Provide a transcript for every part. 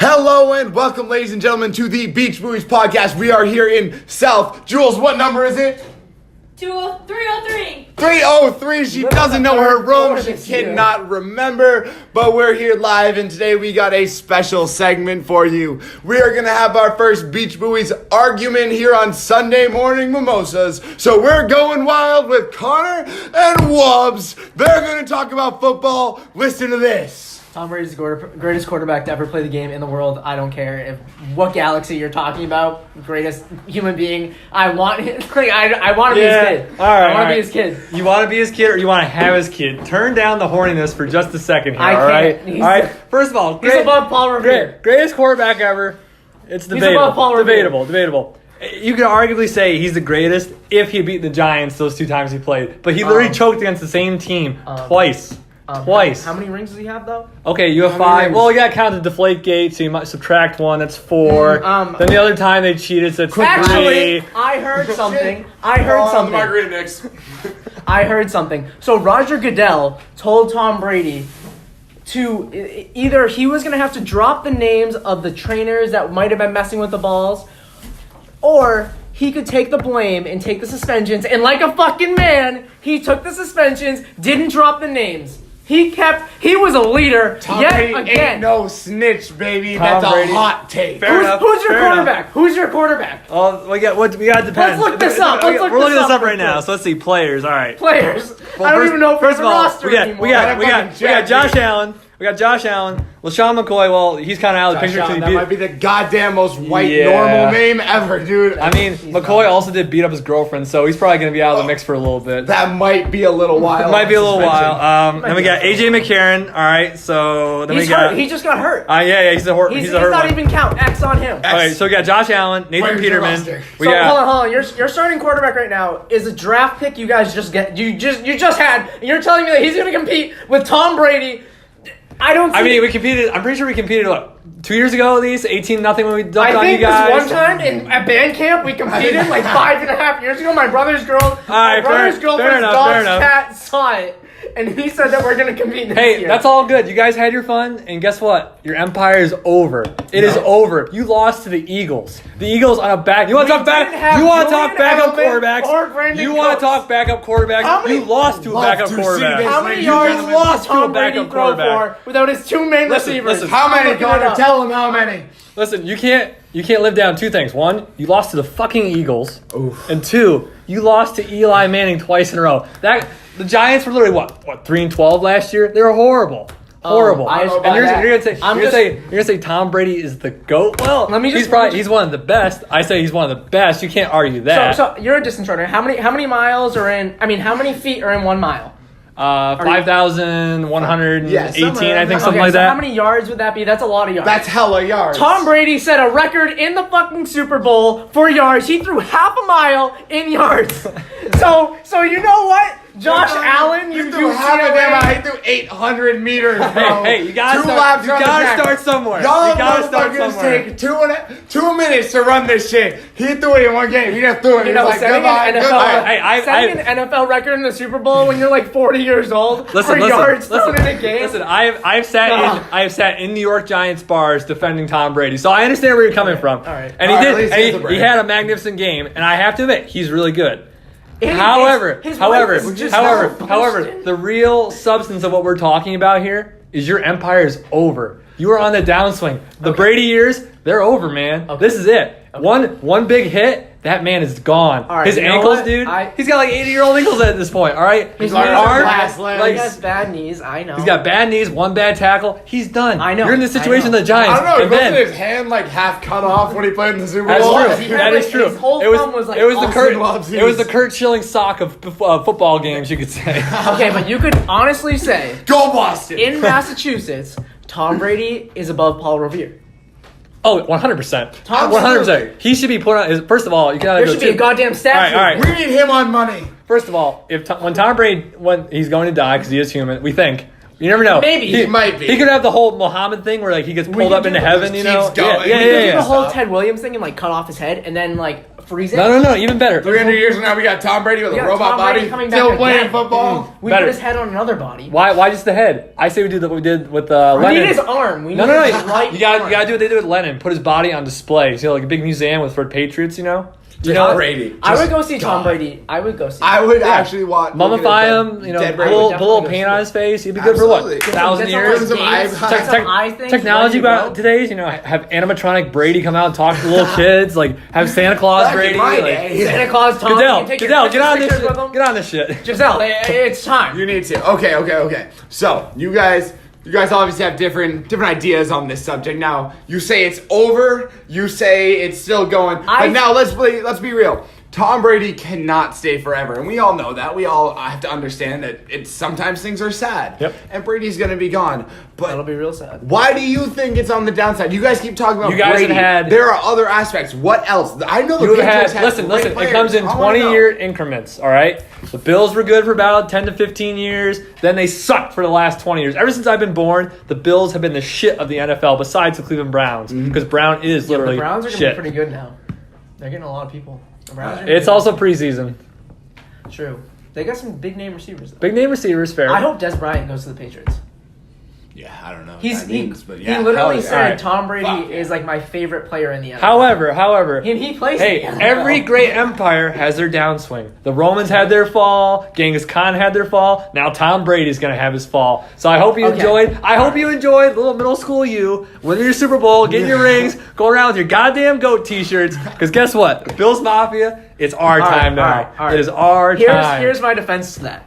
Hello and welcome, ladies and gentlemen, to the Beach Buoys podcast. We are here in South. Jules, what number is it? 303. 303. She doesn't know her room. She cannot remember. But we're here live, and today we got a special segment for you. We are going to have our first Beach Buoys argument here on Sunday morning Mimosas. So we're going wild with Connor and WUBBZ. They're going to talk about football. Listen to this. Tom Brady's the greatest quarterback to ever play the game in the world. I don't care what galaxy you're talking about. Greatest human being. I want him. I want to be his kid. All right, I want to be his kid. You want to be his kid or you want to have his kid? Turn down the horniness for just a second here, I all right? can't. All right. First of all, He's above Paul Revere. Greatest quarterback ever. It's debatable. He's above Paul Revere. Debatable. You can arguably say he's the greatest if he beat the Giants those two times he played. But he literally choked against the same team twice. Twice. How many rings does he have, though? Okay, you have 5. Well, you got to count the deflate gate, so you might subtract 1. That's 4. Then the other time they cheated, so it's 3. Actually, I heard something. I heard something. So Roger Goodell told Tom Brady to either he was going to have to drop the names of the trainers that might have been messing with the balls, or he could take the blame and take the suspensions. And like a fucking man, he took the suspensions, didn't drop the names. He was a leader. Tom yet Brady again. ain't no snitch, baby. Tom That's Brady. a hot take. Who's your quarterback? Who's your quarterback? Oh, we got depends. Let's look this up. We're looking this up right now. So let's see players. All right. Players. Well, I don't even know if first we're of on the all, roster we anymore. got Josh Allen. We got Josh Allen. LaShawn McCoy. Well, he's kind of out of the picture. That might be the goddamn most white Yeah. normal name ever, dude. I mean, McCoy also did beat up his girlfriend, so he's probably going to be out of the mix for a little bit. That might be a little while. Might be a little while. Then we got AJ McCarron. All right, so then He's we got. hurt. He just got hurt. Yeah, he's a hurt. He's a hurt not one. even count. X on him. Okay, so we got Josh Allen, Nathan Where's your Peterman. roster? We So got. hold on. Your starting quarterback right now is a draft pick you guys just had. And you're telling me that he's going to compete with Tom Brady. I mean, we competed. I'm pretty sure we competed 2 years ago at least, 18-0 when we dunked on you I think guys. this one time at band camp we competed like 5.5 years ago. My brother's girlfriend's fair enough, dog's cat saw it, and he said that we're going to compete this year. Hey, that's all good. You guys had your fun, and guess what? Your empire is over. It is over. You lost to the Eagles. The Eagles on a back. You want to talk back? You want to talk backup quarterbacks? You want to talk backup quarterbacks? You lost to a backup quarterback. How many You yards just lost to a Tom Brady backup throw quarterback. for without his two main receivers? listen. How many, I'm looking it Connor? up. Tell him how many. Listen, you can't live down 2 things. 1, you lost to the fucking Eagles, and 2, you lost to Eli Manning twice in a row. The Giants were literally what 3-12 last year. They were horrible. Horrible. I don't know And about you're that. gonna say Tom Brady is the GOAT? Well, Let me just- he's one of the best. I say he's one of the best. You can't argue that. So you're a distance runner. How many miles are in? I mean, how many feet are in 1 mile? 5,118, Yeah, somewhere I think, something like so that. how many yards would that be? That's a lot of yards. That's hella yards. Tom Brady set a record in the fucking Super Bowl for yards. He threw half a mile in yards. So you know what? Josh Allen, you threw half of them out. He threw 800 meters, bro. Hey, you gotta Two laps start. You around the gotta track. start somewhere. Y'all You gotta start motherfuckers somewhere. take 2 minutes to run this shit. He threw it in one game. He just threw it. He You was know, like, setting goodbye, an NFL, goodbye. setting an NFL record in the Super Bowl when you're like 40 years old for yards thrown in a game. Listen, I've sat in New York Giants bars defending Tom Brady, so I understand where you're coming from. All right. And All right, he at least did. he's a And brand. he had a magnificent game, and I have to admit, he's really good. His However, wife is just Boston. the real substance of what we're talking about here is your empire is over. You are on the downswing. The Brady years, they're over, man. Okay. This is it. One big hit, that man is gone. All right, His you know ankles, what? dude. He's got like 80-year-old ankles at this point. All right, His Your knees are arm, glass legs. like, He has bad knees. I know. he's got bad knees, 1 bad tackle. He's done. I know. You're in this I situation know. with the Giants. I don't know. And Wasn't then, his hand like half cut off when he played in the Super that's Bowl? true. He had, That is like, true. his whole thumb was, like, it was the Austin Kurt. Loves It was the these. Kurt Schilling sock of football games, you could say. Okay, but you could honestly say Go Boston. in Massachusetts, Tom Brady is above Paul Revere. Oh, 100%. Tom 100%. He should be put on. First of all, you gotta There go. should be a goddamn statue. All right. We need him on money. First of all, when Tom Brady, when he's going to die because he is human, we think. You never know. Maybe. He might be. He could have the whole Muhammad thing where like he gets pulled can up do into it. heaven. Just You know. keeps going. Yeah. We can do The Yeah. whole Ted Williams thing and like cut off his head and then like freeze it. No, even better. 300 years from now, we got Tom Brady with We a got robot Tom Brady body, coming back still playing again. football. We Better. put his head on another body. Why just the head? I say we do what we did with We Lennon. need his arm. We need No. his right You gotta arm. do what they did with Lennon. Put his body on display. So like a big museum for Patriots. Tom Brady. I would go see God. Tom Brady. I would go see. I would actually want Mummify him. dead Put Brady. a little Definitely paint go on his face. He'd be good for Absolutely. what? 1,000 Get years. some Eye- get some eye things, Technology ready to go. about today's, have animatronic Brady come out and talk to little kids, like have Santa Claus Back in Brady. my Like, day. Santa Claus, Tom. Goodell, you take your get on this pictures shit. with him. Get on this shit. Giselle, it's time. You need to. Okay. So you guys obviously have different ideas on this subject. Now you say it's over. You say it's still going. But now let's be real. Tom Brady cannot stay forever, and we all know that. We all have to understand that sometimes things are sad. Yep. And Brady's gonna be gone. But That'll be real sad. why do you think it's on the downside? You guys keep talking about You guys Brady. have had- There are other aspects. What else? I know the You Patriots have have listen. great It players. comes in I wanna know. 20-year increments. All right. The Bills were good for about 10 to 15 years. Then they sucked for the last 20 years. Ever since I've been born, the Bills have been the shit of the NFL. Besides the Cleveland Browns, because Brown is Yeah, literally the Browns are gonna shit. be pretty good now. They're getting a lot of people. The Browns are gonna It's be also preseason. true. They got some big name receivers. Though. Big name receivers, fair. I hope Des Bryant goes to the Patriots. Yeah, I don't know. What He that means, but he yeah, literally hell yeah. said Alright. Tom Brady Fuck yeah. is like my favorite player in the NFL. However, He plays. hey, in the NFL. every great empire has their downswing. The Romans had their fall. Genghis Khan had their fall. Now Tom Brady's gonna have his fall. So I hope you Okay. enjoyed. I hope you enjoyed little middle school you winning your Super Bowl, getting your rings, go around with your goddamn goat T-shirts. Because guess what, Bills Mafia, it's our All right, time now. all right. It is our time. Here's my defense to that.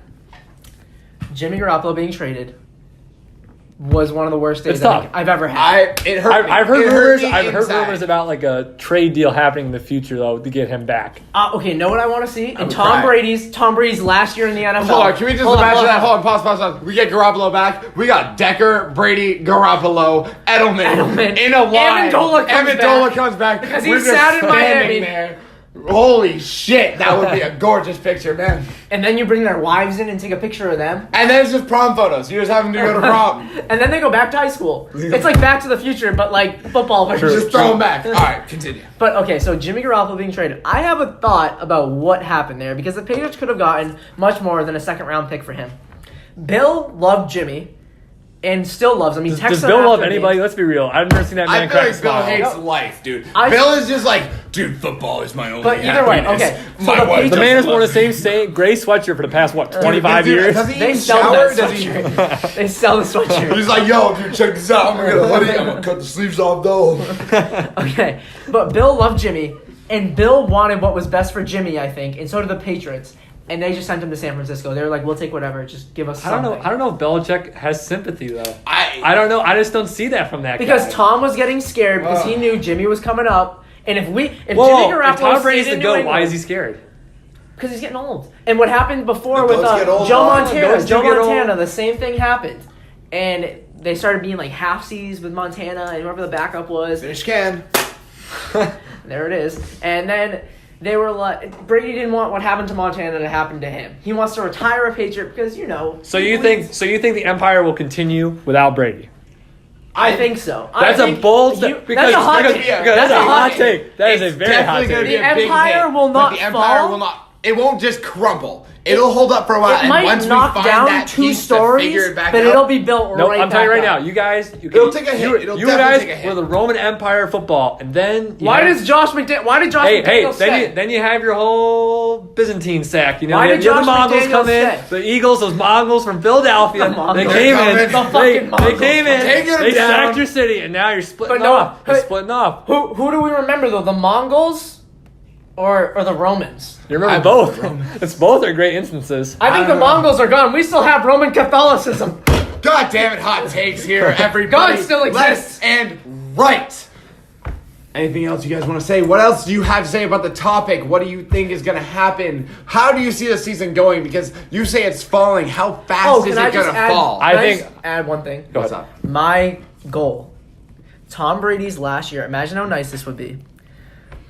Jimmy Garoppolo being traded was one of the worst days It's tough. I've ever had. It hurt me. I've heard It hurt rumors. me I've heard inside. rumors about like a trade deal happening in the future though to get him back. Okay, know what I want to see? In would Tom cry. Brady's last year in the NFL. Hold on, can we just imagine that? Hold on, pause. We get Garoppolo back. We got Decker, Brady, Garoppolo, Edelman in a line. Amendola comes back because We're he's just sad in standing Miami. there. Holy shit, that would be a gorgeous picture, man. And then you bring their wives in and take a picture of them. And then it's just prom photos. You just have them to go to prom. And then they go back to high school. It's like Back to the Future, but like football version. Just throw them back. All right, continue. But okay, so Jimmy Garoppolo being traded. I have a thought about what happened there because the Patriots could have gotten much more than a second-round pick for him. Bill loved Jimmy and still loves him. He texts Does him Bill love after anybody? games. Let's be real. I've never seen that man I feel crack a like Bill smile. hates life, dude. I- Bill is just like, dude, football is my only But either way, happiness. okay, so My the wife Patriots- The man has doesn't worn the love same gray sweatshirt for the past 25 Dude, years. Does he They even sell shower? that Does he? sweatshirt. They sell the sweatshirt. He's like, yo, dude, check this out. I'm gonna get a hoodie. I'm gonna cut the sleeves off though. Okay, but Bill loved Jimmy, and Bill wanted what was best for Jimmy, I think, and so did the Patriots. And they just sent him to San Francisco. They were like, "We'll take whatever. Just give us I don't something." know. I don't know if Belichick has sympathy though. I I don't know. I just don't see that from that Because guy. Tom was getting scared because he Ugh. knew Jimmy was coming up, and if Whoa, Jimmy if Garoppolo Tom Brady's stayed the in GOAT, New why is England, he scared? because he's getting old. And what happened before The with goats get old, Joe dog. Montana, Goats do Joe get Montana, old. the same thing happened, and they started being like halfsies with Montana and whoever the backup was. finish can. There it is. And then they were like, Brady didn't want what happened to Montana to happen to him. He wants to retire a Patriot because, you know. So he you bleeds. think the Empire will continue without Brady? I think so. That's I a think bold you- step because that's a hot because- take. because that's a hot take. That is a very hot Definitely gonna take. be a The big Empire hit, will but not the Empire fall. will not. It won't just crumble. It'll hold up for a while, It and might once knock we find down that 2 piece to stories, figure it back but up, it'll be built No, right I'm telling you right back now, up. you guys, It'll take a hit. It'll you definitely guys take a hit. were the Roman Empire of football, and then you Why have- does Josh McDaniels Hey, say? then you have your whole Byzantine sack. You know, Why you did have the Josh Mongols McDaniels come in. say? The Eagles, those Mongols from Philadelphia, The Mongols. they They're came coming. in. The They fucking Mongols. came in. Taking them They down. sacked your city, and now you're splitting But no, off. You're but- splitting off. Who do we remember though? The Mongols or the Romans? You remember I both? love It's both are great instances. I think the don't know. Mongols are gone. We still have Roman Catholicism. God damn it, hot takes here, everybody. God still exists. Left and right. Anything else you guys want to say? What else do you have to say about the topic? What do you think is going to happen? How do you see the season going? Because you say it's falling. How fast is can I it going just to add? fall? I can think- just add one thing. Go What's ahead. up? My goal. Tom Brady's last year. Imagine how nice this would be.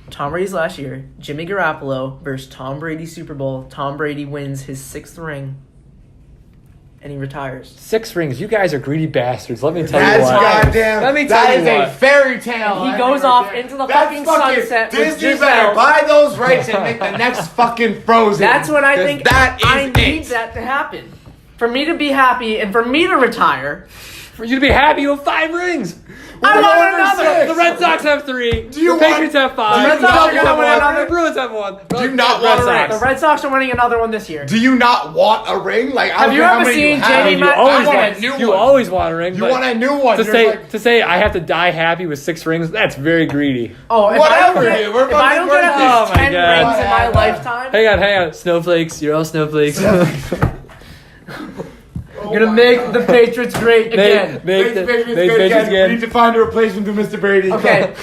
Tom Brady's last year. Jimmy Garoppolo versus Tom Brady Super Bowl. Tom Brady wins his 6th ring. and he retires. 6 rings. You guys are greedy bastards. Let me tell you That's what. goddamn. Let me tell that you is what. a fairy tale. He goes off into the fucking sunset with Disney Giselle. better buy those rights and make the next fucking Frozen. That's what I 'cause think. That is I need it. that to happen. For me to be happy and for me to retire. For you to be happy, you have 5 rings. I We're want going for another. 6. The Red Sox have 3. Do you the Patriots have 5. do you The Red Sox not are gonna want win one? another. The Bruins have 1. Do you not want a ring? The Red Sox are winning another one this year. Do you not want a ring? Like, I Have don't you care how ever many you seen have. JD You Matt- always I want want a new You one. always want a ring. You but want a new one. To You're say like, to say I have to die happy with 6 rings. That's very greedy. Oh, if Whatever, I don't get, dude. We're if I don't get at fucking least worth it. 10 Oh my rings God. in my Whatever. lifetime, Hang on. Snowflakes. You're all snowflakes. I'm gonna make the Patriots great again. Make the Patriots make good Patriots again. We need again. to find a replacement for Mr. Brady. Okay,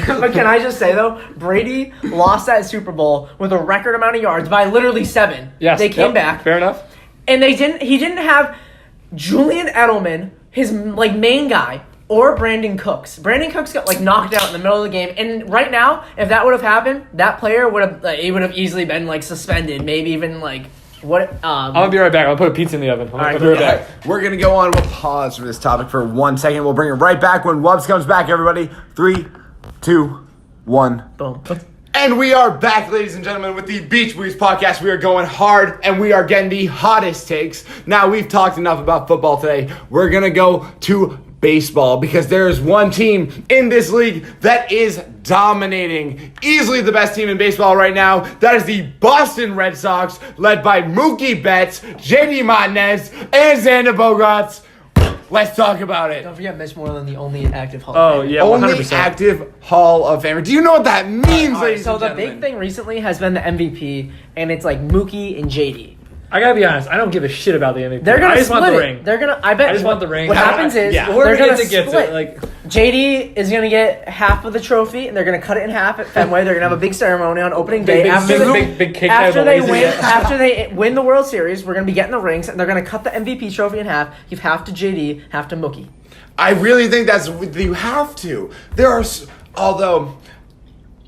but can I just say though, Brady lost that Super Bowl with a record amount of yards by literally 7. Yes. They came Yep. back, Fair enough. and they didn't. He didn't have Julian Edelman, his like main guy, or Brandon Cooks. Brandon Cooks got like knocked out in the middle of the game, and right now, if that would have happened, that player would have he would have easily been like suspended, maybe even like what. I'm gonna be right back. I'll put a pizza in the oven. I'll be right back. We're going to go on. We'll pause for this topic for 1 second. We'll bring it right back when WUBBZ comes back, everybody. 3, 2, 1. Boom. And we are back, ladies and gentlemen, with the Beach Buoys podcast. We are going hard, and we are getting the hottest takes. Now, we've talked enough about football today. We're going to go to baseball because there is one team in this league that is dominating. Easily the best team in baseball right now. That is the Boston Red Sox, led by Mookie Betts, JD Martinez, and Xander Bogaerts. Let's talk about it. Don't forget Mitch Moreland, the only active Hall Oh of Famer. yeah, Only 100%. active Hall of Famer. Do you know what that means, ladies So and the gentlemen? big thing recently has been the MVP, and it's like Mookie and JD. I gotta be honest. I don't give a shit about the MVP. They're gonna I just split want the it. ring. They're gonna. I bet. I just want the ring. What Yeah. happens is Yeah. they're Whoever gonna gets it gets split. it. Like JD is gonna get half of the trophy, and they're gonna cut it in half at Fenway. They're gonna have a big ceremony on opening day big cake after by they Buoys. win. After they win the World Series, we're gonna be getting the rings, and they're gonna cut the MVP trophy in half. Give half to JD, half to Mookie. I really think that's you have to. There are, although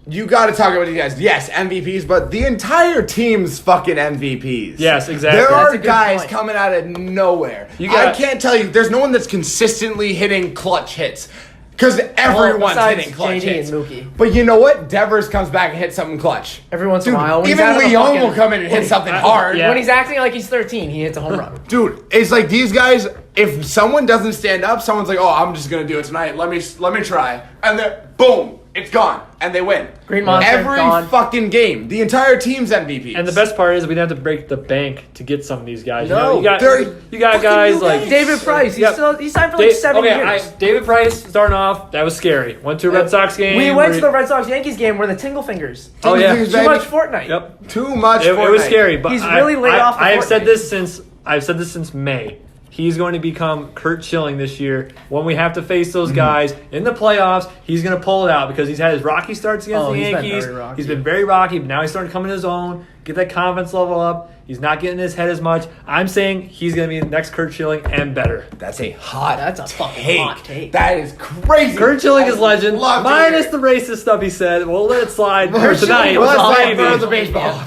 you got to talk about these guys. Yes, MVPs, but the entire team's fucking MVPs. Yes, exactly. There That's are a good guys point. coming out of nowhere. You got- I can't tell you. There's no one that's consistently hitting clutch hits. Because everyone's besides hitting clutch JD and hits. Mookie. But you know what? Devers comes back and hits something clutch. Every once in Dude, a while, when he's even out of the Leon fucking- will come in and hit something hard. yeah. When he's acting like he's 13, he hits a home run. Dude, it's like these guys. If someone doesn't stand up, someone's like, "Oh, I'm just gonna do it tonight. Let me try," and then boom, it's gone, and they win. Green Monster, every gone. fucking game. The entire team's MVP. And the best part is we didn't have to break the bank to get some of these guys. No, you got they're you got fucking guys new like guys. David Price, Yep. he signed for like 7 years. David Price starting off, that was scary. Went to a Red Sox game. We went to the Red Sox Yankees game where the Tingle Fingers. Oh yeah, Fingers, Too baby. much Fortnite. yep. Too much. It was Fortnite. scary, but He's really laid off the I have said Fortnite. I've said this since May. He's going to become Kurt Schilling this year. When we have to face those guys in the playoffs, he's going to pull it out because he's had his rocky starts against the He's been Yankees. very rocky. He's been very rocky, but now he's starting to come in his own, get that confidence level up. He's not getting in his head as much. I'm saying he's going to be the next Kurt Schilling and better. That's a hot. That's a fucking take. hot take. That is crazy. Kurt Schilling is I legend, love to minus hear the it. racist stuff he said. We'll let it slide for tonight. Well, let's maybe. throw the baseball.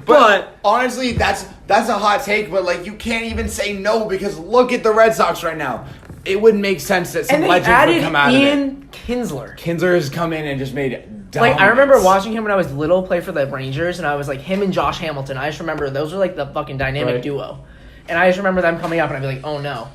But honestly, that's a hot take. But like, you can't even say no because look at the Red Sox right now. It wouldn't make sense that some And they legends added would come out of it. Ian Kinsler. Kinsler has come in and just made it. Like, I remember watching him when I was little play for the Rangers, and I was like, him and Josh Hamilton. I just remember those were like the fucking dynamic Right. duo. And I just remember them coming up, and I'd be like, oh no.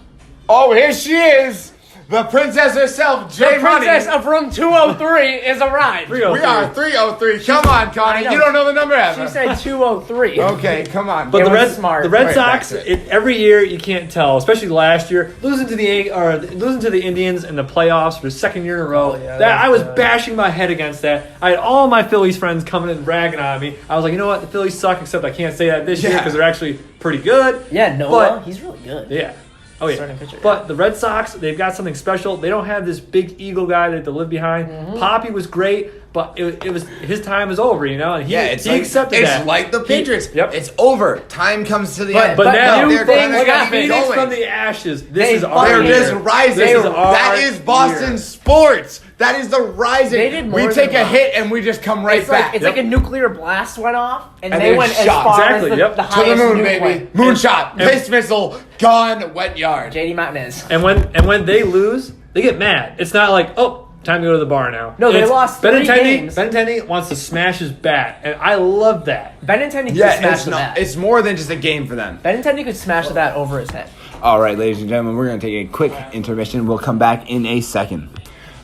Oh, here she is, the princess herself, Jay The Money. princess of room 203 is arrived. We are 303. Come on, Connie. I know. You don't know the number ever. She said 203. Okay, come on. But It the was Red, smart. the Red Right, Sox, back to it. every year you can't tell, especially last year, losing to the Indians in the playoffs for the second year in a row. yeah, that I was that's bashing my head against that. I had all my Phillies friends coming and ragging on me. I was like, you know what, the Phillies suck, except I can't say that this year Yeah. because they're actually pretty good. Yeah, Noah, But- he's really good. Yeah. Oh yeah. Starting pitcher, But the Red Sox, they've got something special. They don't have this big eagle guy that they live behind. Mm-hmm. Poppy was great. but it was his time was over, you know, and he It's accepted that. It's like the Patriots. Yep. It's over. Time comes to the end. But now they're things gonna happen. keep Phoenix going. from the ashes. This They is our They're fucking- year. just rising. This is our That is Boston year. sports. That is the rising. They did more we than take a that. hit and we just come right It's back. like it's like a nuclear blast went off, and And they they went as shot. far Exactly, as the, yep. the to the highest moon, nuke baby. went. Moonshot. Space missile. Gone. Wet yard. JD Martinez. And when they lose, they get mad. It's not like, oh, time to go to the bar now. No, they It's lost 3 games. Benintendi wants to smash his bat, and I love that. Benintendi could Yeah, smash it's the not. bat. It's more than just a game for them. Benintendi could smash the bat over his head. All right, ladies and gentlemen, we're going to take a quick intermission. We'll come back in a second.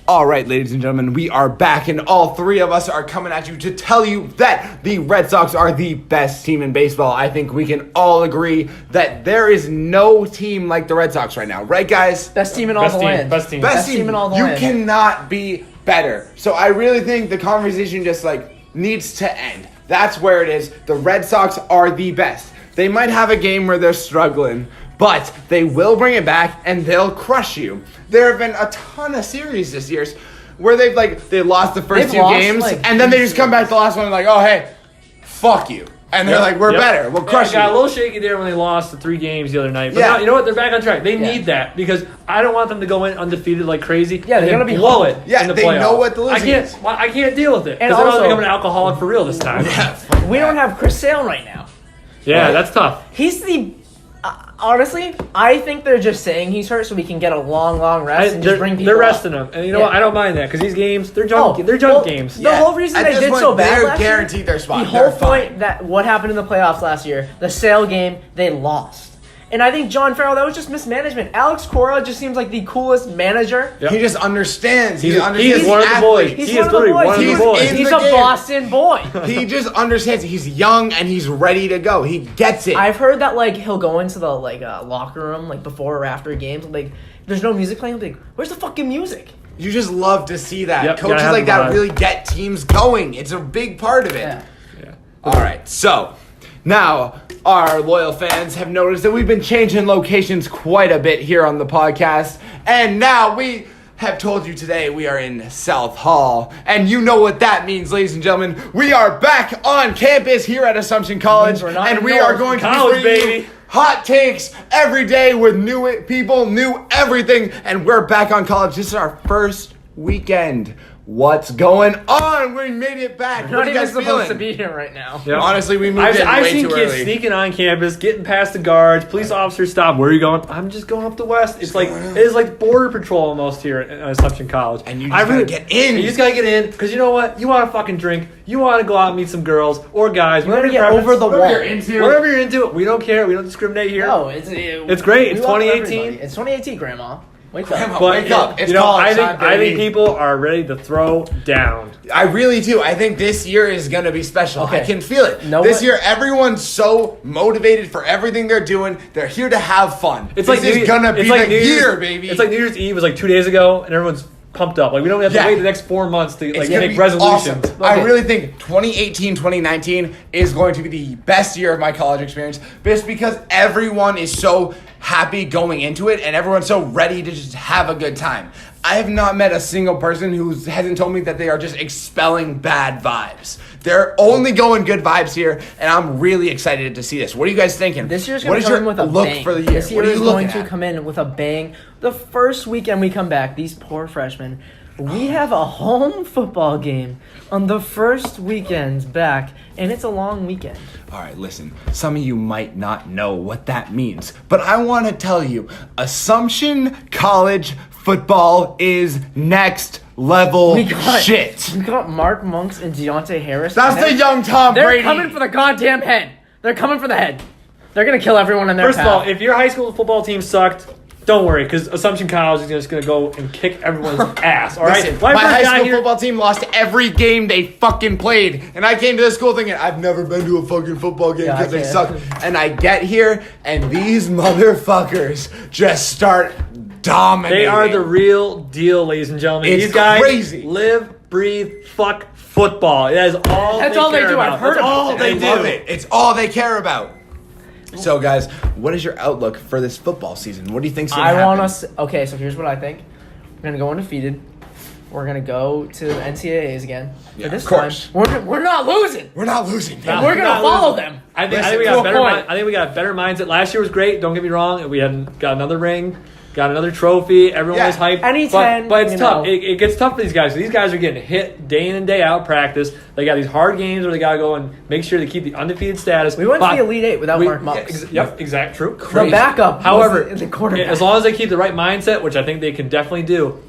All right, ladies and gentlemen, we are back, and all three of us are coming at you to tell you that the Red Sox are the best team in baseball. I think we can all agree that there is no team like the Red Sox right now. Right, guys? Best team in all the land. Best team. Best team in all the You land. cannot be better. So I really think the conversation just needs to end. That's where it is. The Red Sox are the best. They might have a game where they're struggling, but they will bring it back and they'll crush you. There have been a ton of series this year where they lost the first They've two lost, games like, and then they just come back to the last one and like, oh hey, fuck you. And they're like, we're Yep. better. We'll Yeah, crush it got a you. little shaky there when they lost the 3 games the other night. But Yeah. now, you know what? They're back on track. They Yeah. need that because I don't want them to go in undefeated like crazy. Yeah, they're and gonna be blow hot. it. Yeah, in the they playoffs. know what the losing I can't. is. I can't deal with it And because they're also- not becoming an alcoholic for real this time. We don't have Chris Sale right now. Yeah, Right. that's tough. He's the. Honestly, I think they're just saying he's hurt so we can get a long rest and just bring people. They're up. resting him, and you know Yeah. what? I don't mind that because these games they're junk. They're well, junk games. The whole reason At they this did point, so bad they're last year, guaranteed their spot. the whole They're fine. point that what happened in the playoffs last year, the Sale game, they lost. And I think John Farrell, that was just mismanagement. Alex Cora just seems like the coolest manager. Yep. He just understands. He is understands one of the athletes. boys. He's He one is of the literally boys. one of the He's boys. in He's the a game. Boston boy. He just understands. He's young and he's ready to go. He gets it. I've heard that he'll go into the locker room before or after games. There's no music playing. He'll be like, where's the fucking music? You just love to see that. Yep, Coaches gotta have like the that vibe. really get teams going. It's a big part of it. Yeah. Yeah. All right, so now our loyal fans have noticed that we've been changing locations quite a bit here on the podcast. And now we have told you today we are in South Hall. And you know what that means, ladies and gentlemen. We are back on campus here at Assumption College. we're not And in we are North. going to College, be bringing you baby. hot takes every day with new people, new everything. And we're back on college. This is our first weekend. What's going on? We made it back. We're What not are you even guys supposed feeling? to be here right now. Yep. Honestly, we moved I've in I've way seen too kids early. sneaking on campus, getting past the guards. Police officers stop. Where are you going? I'm just going up the west. It's it is like border patrol almost here at Assumption College. And you just gotta get in. You just gotta get in because you know what? You want to fucking drink. You want to go out and meet some girls or guys. You want to whatever get your over the preference. wall. Whatever you're into, we don't care. We don't discriminate here. No, It's it's great. we It's love 2018. everybody. It's 2018, Grandma. Wake Grandma, up. But wake up. It's you know, college I think time, baby. people are ready to throw down. I really do. I think this year is going to be special. Okay. I can feel it. Know This what? year, everyone's so motivated for everything they're doing. They're here to have fun. It's this like is going to be the year, baby. It's like New Year's Eve was 2 days ago, and everyone's pumped up. We don't have to Yeah. wait the next 4 months to It's gonna make be resolutions. awesome. I really think 2018, 2019 is going to be the best year of my college experience just because everyone is so happy going into it and everyone's so ready to just have a good time. I have not met a single person who hasn't told me that they are just expelling bad vibes. They're only going good vibes here, and I'm really excited to see this. What are you guys thinking? This year's What going is to come your in with a look bang. for the year? This year What are you is going looking to at? come in with a bang. The first weekend we come back, these poor freshmen, we have a home football game on the first weekend back, and it's a long weekend. All right, listen. Some of you might not know what that means, but I want to tell you, Assumption College football is next level shit. We got Mark Monks and Deontay Harris. That's and the young Tom They're Brady. coming for the goddamn head. They're coming for the head. They're gonna kill everyone in their First of path. all, if your high school football team sucked, don't worry, because Assumption College is just going to go and kick everyone's ass, all right? Listen, When I my first high got school here- football team lost every game they fucking played. And I came to this school thinking, I've never been to a fucking football game Yeah, because I they can't. suck. And I get here, and these motherfuckers just start dominating. They are the real deal, ladies and gentlemen. It's These guys crazy. live, breathe, fuck football. That is all That's they all they care do. about. I've heard That's about all that. they They do. love it. It's all they care about. So, guys, what is your outlook for this football season? What do you think's going to I happen? want us. Okay, so here's what I think. We're gonna go undefeated. we're gonna go to NCAAs again. Yeah, But this of course. time, we're not losing. We're not losing. And we're gonna follow them. I think we to got a better. point. I think we got a better mindset. Last year was great. Don't get me wrong. We hadn't got another ring, got another trophy. Everyone was hyped. Any but, 10, but it's you tough. know. It gets tough for these guys. These guys are getting hit day in and day out practice. They got these hard games where they got to go and make sure they keep the undefeated status. We went to the Elite Eight without Mark Monks. Yep, exactly. True. The backup. However, was the quarterback. as long as they keep the right mindset, which I think they can definitely do,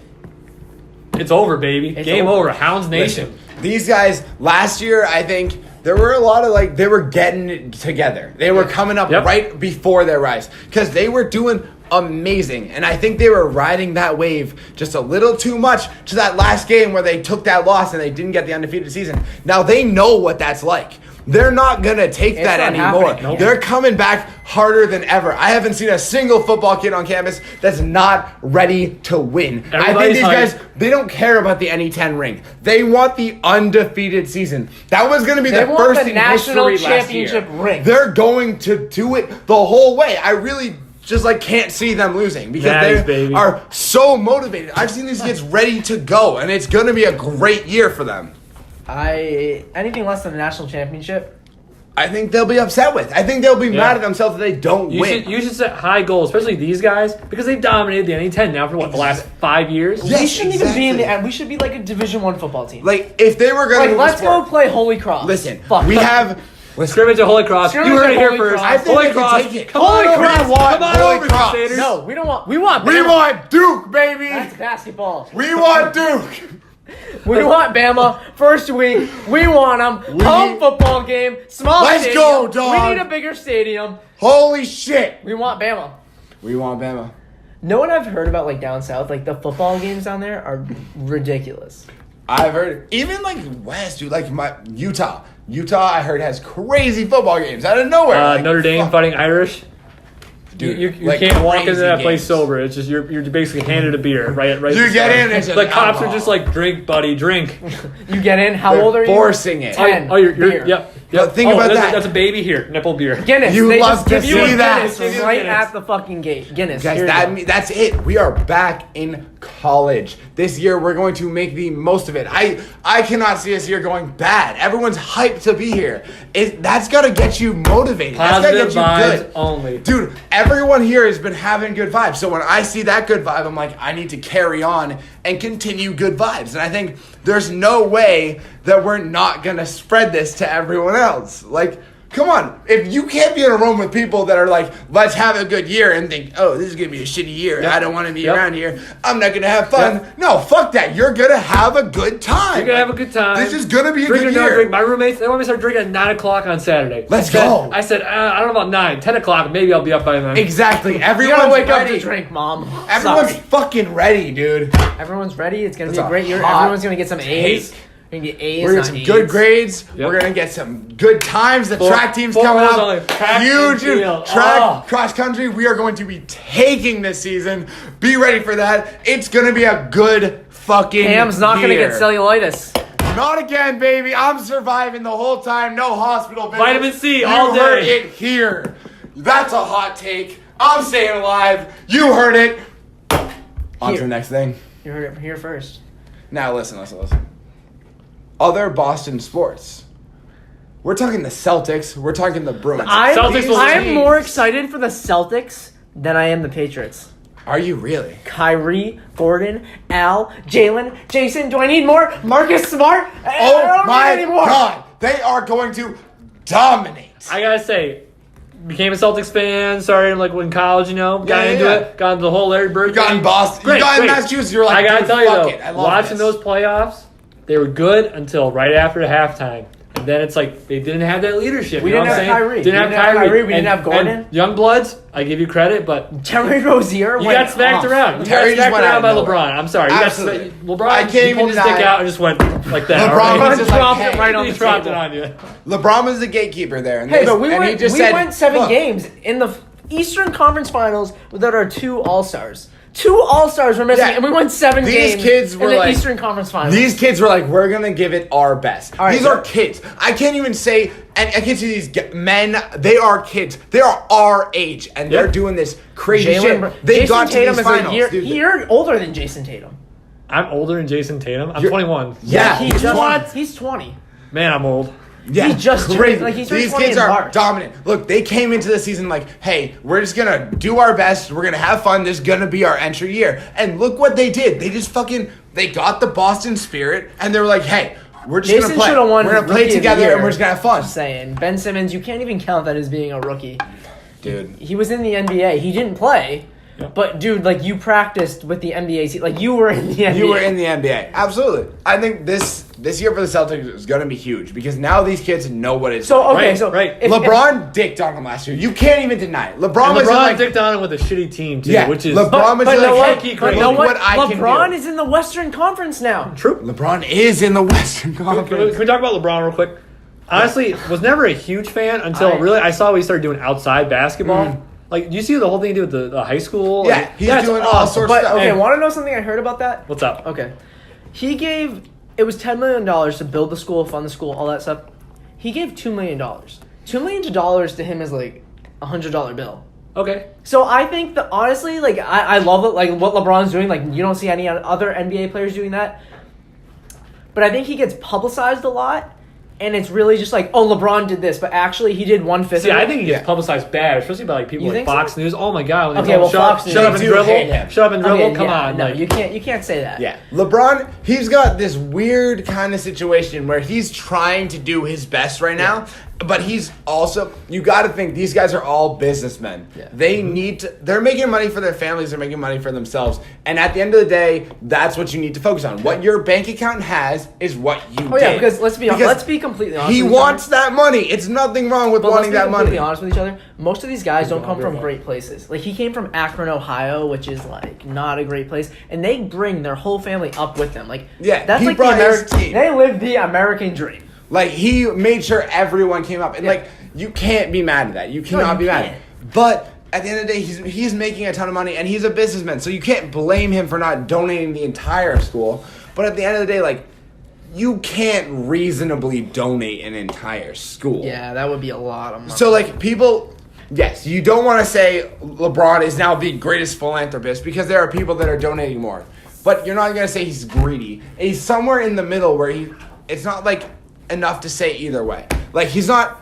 it's over, baby. It's Game over. over. Hounds Nation. Listen, these guys last year, I think there were a lot of they were getting it together. They were coming up right before their rise because they were doing amazing, and I think they were riding that wave just a little too much to that last game where they took that loss and they didn't get the undefeated season. Now they know what that's like. They're not gonna take that not anymore. happening. Nope. They're coming back harder than ever. I haven't seen a single football kid on campus that's not ready to win. I think Everybody's these hyped. guys, they don't care about the NE10 ring. They want the undefeated season. That was going to be They the want first the in national history last championship year. ring. They're going to do it the whole way. I really just can't see them losing because Nice, they baby. are so motivated. I've seen these kids ready to go, and it's going to be a great year for them. Anything less than a national championship. I think they'll be upset with. I think they'll be mad at themselves that they don't win. You should set high goals, especially these guys, because they've dominated the NE10 now for the last 5 years. Yes, We shouldn't even be in the exactly. end. We should be like a Division I football team. If they were going to Let's go play Holy Cross. Listen, Fuck. we have... Scrimmage at Holy Cross. Scrimmage You heard at it here Holy first. Cross. I think Holy they can Cross. take it. Come Holy on over. Cross. We want Come on Holy over, Cross. Crusaders. No, we don't want. We We want. Bama. want Duke, baby! That's basketball. We want Duke! We want Bama. First week, we want them. Home football game. Small Let's stadium. go, dog. We need a bigger stadium. Holy shit! We want Bama. We want Bama. No one I've heard about down south, the football games down there are ridiculous. I've heard, even West, dude, Utah. Utah, I heard, has crazy football games out of nowhere. Notre Dame fuck. fighting Irish. Dude, You can't walk into crazy that place games. sober. It's just you're basically handed a beer right. You at the get start. in, it's just the cops are alcohol. just drink, buddy, drink. You get in. How They're old are you? forcing it. 10. You're Beer. yep. But think about that. That's a baby here, nipple beer. Guinness. You they love just to give you a see that. Guinness Give you a right Guinness. at the fucking gate. Guinness. Guys, Here you go. that's it. We are back in college. This year, we're going to make the most of it. I cannot see us here going bad. Everyone's hyped to be here. That's got to get you motivated. That's got to Positive get you vibes good. only. Dude, everyone here has been having good vibes. So when I see that good vibe, I'm like, I need to carry on and continue good vibes. And I think there's no way that we're not going to spread this to everyone else. Come on. If you can't be in a room with people that are let's have a good year and think, oh, this is going to be a shitty year. Yep. I don't want to be Yep. around here. I'm not going to have fun. Yep. No, fuck that. You're going to have a good time. You're gonna have a good time. This is going to be a Drink good or no year. drink. My roommates, they want me to start drinking at 9 o'clock on Saturday. Let's go. I said, I don't know about 9, 10 o'clock. Maybe I'll be up by then. Exactly. You Everyone's gotta wake ready. up to drink, Mom. Everyone's Sorry. fucking ready, dude. Everyone's ready. It's gonna be That's a great a year. hot Everyone's gonna get some A's. take. We're gonna get A's. We're gonna get not some good A's. grades. Yep. We're gonna get some good times. The Full- track team's full coming house up. only. Track Huge and field. track, Oh. cross country. We are going to be taking this season. Be ready for that. It's gonna be a good fucking Cam's not gonna year. get cellulitis. Not again, baby. I'm surviving the whole time. No hospital visits. Vitamin C You all heard day. it here. That's a hot take. I'm staying alive. You heard it. On to Here. the next thing. You heard it here first. Now listen. Other Boston sports. We're talking the Celtics. We're talking the Bruins. Celtics will I'm change. more excited for the Celtics than I am the Patriots. Are you really? Kyrie, Gordon, Al, Jalen, Jason. Do I need more? Marcus Smart? I Oh don't my need any more. God! They are going to dominate. I gotta say, became a Celtics fan, started when college, got Yeah, into yeah. it, got into the whole Larry Bird You got thing. in Boston. Great, you got in great. Massachusetts. You were like, I gotta dude, tell you fuck though, it. I love watching this. those playoffs, they were good until right after halftime. And then it's they didn't have that leadership. We you know didn't what I'm have saying? Kyrie. Didn't have Kyrie. We didn't have Gordon. And young bloods, I give you credit, but Terry Rozier you went got smacked off. around. You Terry got just smacked went out around by of nowhere. LeBron. I'm sorry. Absolutely. You got LeBron. I can't he even pulled his deny stick it. out and just went like that. LeBron all right? was just like, dropped it hey, right on He the dropped it table. on you. LeBron was the gatekeeper there. And Hey, they- but we and he went. just We said, went 7 look, games in the Eastern Conference Finals without our 2 All-Stars. 2 All-Stars were missing, Yeah. and we won 7 These games kids were in the like- Eastern Conference Finals. These kids were like, we're going to give it our best. All right, These so- are kids. I can't even say, and I can't see these men. They are kids. They are our age, and they're Yep. doing this crazy Jalen, shit. They Jason got to Tatum these is finals. a dude. year older than Jason Tatum. I'm older than Jason Tatum. I'm 21. Yeah. He's 20. Man, I'm old. Yeah, He just crazy. like he's These 20 kids in are March. dominant. Look, they came into the season like, hey, we're just gonna do our best. We're gonna have fun. This is gonna be our entry year. And look what they did. They just they got the Boston spirit, and they were like, hey, we're just Jason gonna play. should have won. We're gonna play Rookie of the together, Year. and we're just gonna have fun. Just saying, Ben Simmons, you can't even count that as being a rookie. Dude, He was in the NBA. He didn't play. Yeah. But dude, like you practiced with the NBA team. Like you were in the NBA. you were in the NBA. Absolutely. I think this year for the Celtics is gonna be huge because now these kids know what it's So like. okay, Right, so right. LeBron dicked on them last year. You can't even deny it. LeBron And was LeBron like, dicked on it with a shitty team too, yeah, which is LeBron was but know like, what? hey, But know look what? what I can LeBron do. is in the Western Conference now. true. LeBron is in the Western Can Conference. we talk about LeBron real quick? Honestly, was never a huge fan until I saw we started doing outside basketball. Like, do you see the whole thing he did with the high school? Yeah, Like, he's that's doing all awesome. sorts of But stuff. okay, And- want to know something I heard about that? What's up? Okay, it was $10 million to build the school, fund the school, all that stuff. He gave $2 million. $2 million to him is like $100 bill. Okay. So I think that honestly, like I love it, like what LeBron's doing. Like you don't see any other NBA players doing that. But I think he gets publicized a lot, and it's really just like, oh, LeBron did this, but actually he did 1/5. See, I think he gets publicized bad, especially by like people You like think so? Fox News. Oh my god! When they Okay, tell him, well, shut Fox up, News, shut up they and do dribble, hate him. shut up and dribble. Come on, no, like, you can't say that. Yeah, LeBron, he's got this weird kind of situation where he's trying to do his best right now, but he's also, you got to think, these guys are all businessmen. Yeah. They need to, they're making money for their families, they're making money for themselves, and at the end of the day, that's what you need to focus on. What your bank account has is what you Oh yeah, did. because let's be completely honest. He with each wants other. that money. It's nothing wrong with But let's wanting be that completely money. honest with each other. Most of these guys don't come from Right. great places. Like he came from Akron, Ohio, which is like not a great place, and they bring their whole family up with them. Like Yeah, that's he like the brought his American. team. They live the American dream. Like, he made sure everyone came up. And, Yeah. like, you can't be mad at that. You cannot you be mad. can't. But at the end of the day, he's making a ton of money, and he's a businessman. So you can't blame him for not donating the entire school. But at the end of the day, like, you can't reasonably donate an entire school. Yeah, that would be a lot of money. So, like, people... Yes, you don't want to say LeBron is now the greatest philanthropist because there are people that are donating more. But you're not going to say he's greedy. He's somewhere in the middle where it's not, like, enough to say either way. Like, he's not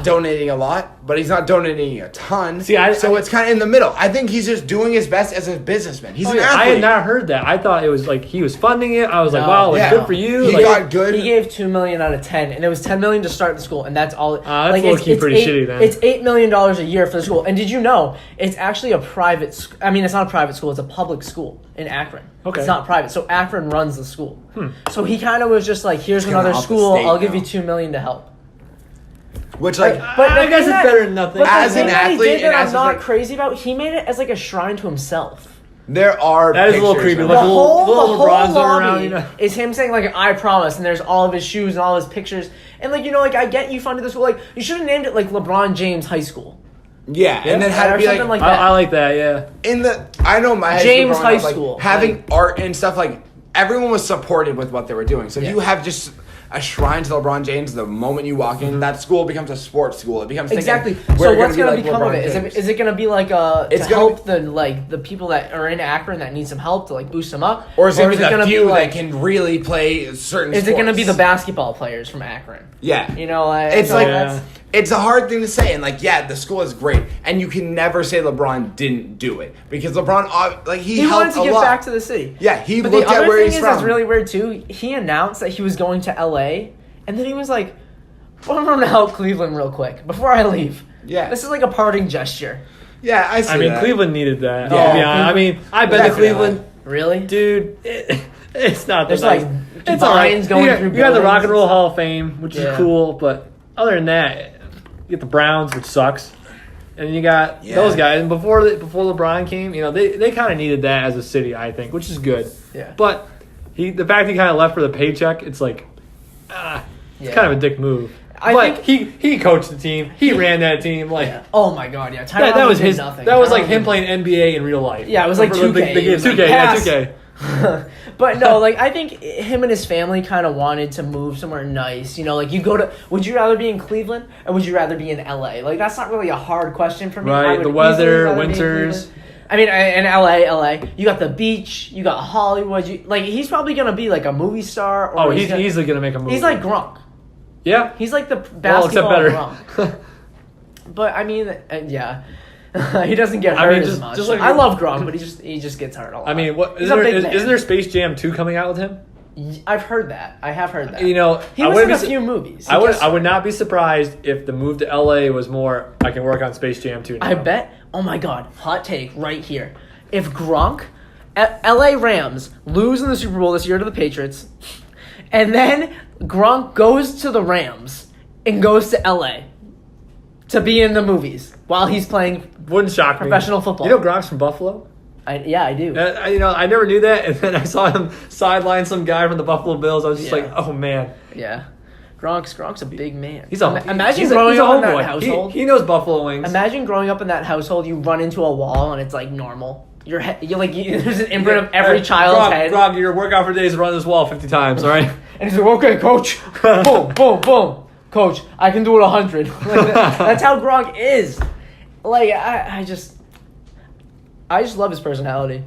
donating a lot, but he's not donating a ton. See, so it's kind of in the middle. I think he's just doing his best as a businessman. He's an I athlete. had not heard that. I thought it was like he was funding it. I was like, No. wow, like, Yeah. good for you. He Like, got good. He gave $2 million out of 10, and it was $10 million to start the school, and that's all. That's low-key pretty shitty, then. It's $8 million a year for the school. And did you know it's actually a private? I mean, it's not a private school; it's a public school in Akron. Okay. It's not private, so Akron runs the school. So he kind of was just like, "Here's kinda another off the school. state I'll give now. you $2 million to help." Which, like... But I the guess thing it's better than nothing. But the As thing an that he athlete did that and I'm as a not friend- crazy about, he made it as like a shrine to himself. There are That is a little pictures creepy. of Like him. The little whole LeBron's running lobby around, you know? is him saying like "I promise," and there's all of his shoes and all his pictures, and like like I get you funded the school, like you should have named it like LeBron James High School. Yeah, and then had or to be something like... like that. I like that. Yeah. in the I know my high James school growing High up, School, like, having like- art and stuff, like everyone was supported with what they were doing. So if Yeah. you have just a shrine to LeBron James the moment you walk in, that school becomes a sports school. It becomes thinking, Exactly. we're So what's gonna gonna be become like of it? LeBron Is James. it gonna be like to It's gonna help the people that are in Akron that need some help to like boost them up, or is it gonna be the gonna few be like that can really play certain? is it gonna be the sports? basketball players from Akron? Yeah, You know, it's so like that's- it's a hard thing to say, and like the school is great, and you can never say LeBron didn't do it because LeBron he he helped wanted to a get lot. back to the city. Yeah, he But looked the at other where thing he's is from. that's really weird too. He announced that he was going to LA, and then he was like, "Well, I'm going to help Cleveland real quick before I leave." Yeah. This is like a parting gesture. Yeah, I see I mean, that. Cleveland needed that. Yeah. I'll be honest. I mean, I've been to Definitely. Cleveland, Really? dude. It's not the There's, nice. like, It's all right. vines going you got, through you got the Rock and buildings. Roll Hall of Fame, which Yeah. is cool, but other than that, you get the Browns, which sucks, and you got those guys. And before LeBron came, they kind of needed that as a city, I think, which is good. Yeah. But the fact he kind of left for the paycheck, it's like, it's Yeah. kind of a dick move. I But think- he coached the team. He ran that team. Like Yeah. Oh my God! Yeah. that was did his. Nothing. That was like Tyronn him did- playing NBA in real life. Yeah, it was like Remember 2K. The game, It was like 2K, yeah, pass. 2K. But no, like I think him and his family kind of wanted to move somewhere nice. Like you go to. Would you rather be in Cleveland or would you rather be in LA? Like that's not really a hard question for me. I Right, would the easily weather, rather be in winters. Cleveland. I mean, in LA, you got the beach, you got Hollywood. He's probably gonna be like a movie star. Or he's easily gonna make a movie. He's like Gronk. Yeah. He's like the basketball Gronk. better. But I mean, yeah. He doesn't get hurt as much. Just like I love Gronk, but he just gets hurt a lot. I mean, isn't there Space Jam 2 coming out with him? I've heard that. I have heard that. You know, he was in a few movies. I would not be surprised if the move to LA was more. I can work on Space Jam 2 now. I bet. Oh my God! Hot take right here. If Gronk, LA Rams lose in the Super Bowl this year to the Patriots, and then Gronk goes to the Rams and goes to LA to be in the movies while he's playing. Wouldn't shock professional football. You know Gronk's from Buffalo? Yeah, I do. I never knew that, and then I saw him sideline some guy from the Buffalo Bills. I was just like, oh man. Yeah. Gronk's a big man. Imagine growing up in that household. He knows buffalo wings. Imagine growing up in that household. You run into a wall and it's like normal. You're there's an imprint of every child's head. Gronk, your workout for days is run this wall 50 times. All right. And he's like, okay, coach. Boom, boom, boom. Coach, I can do it 100. That's how Gronk is. Like I just love his personality.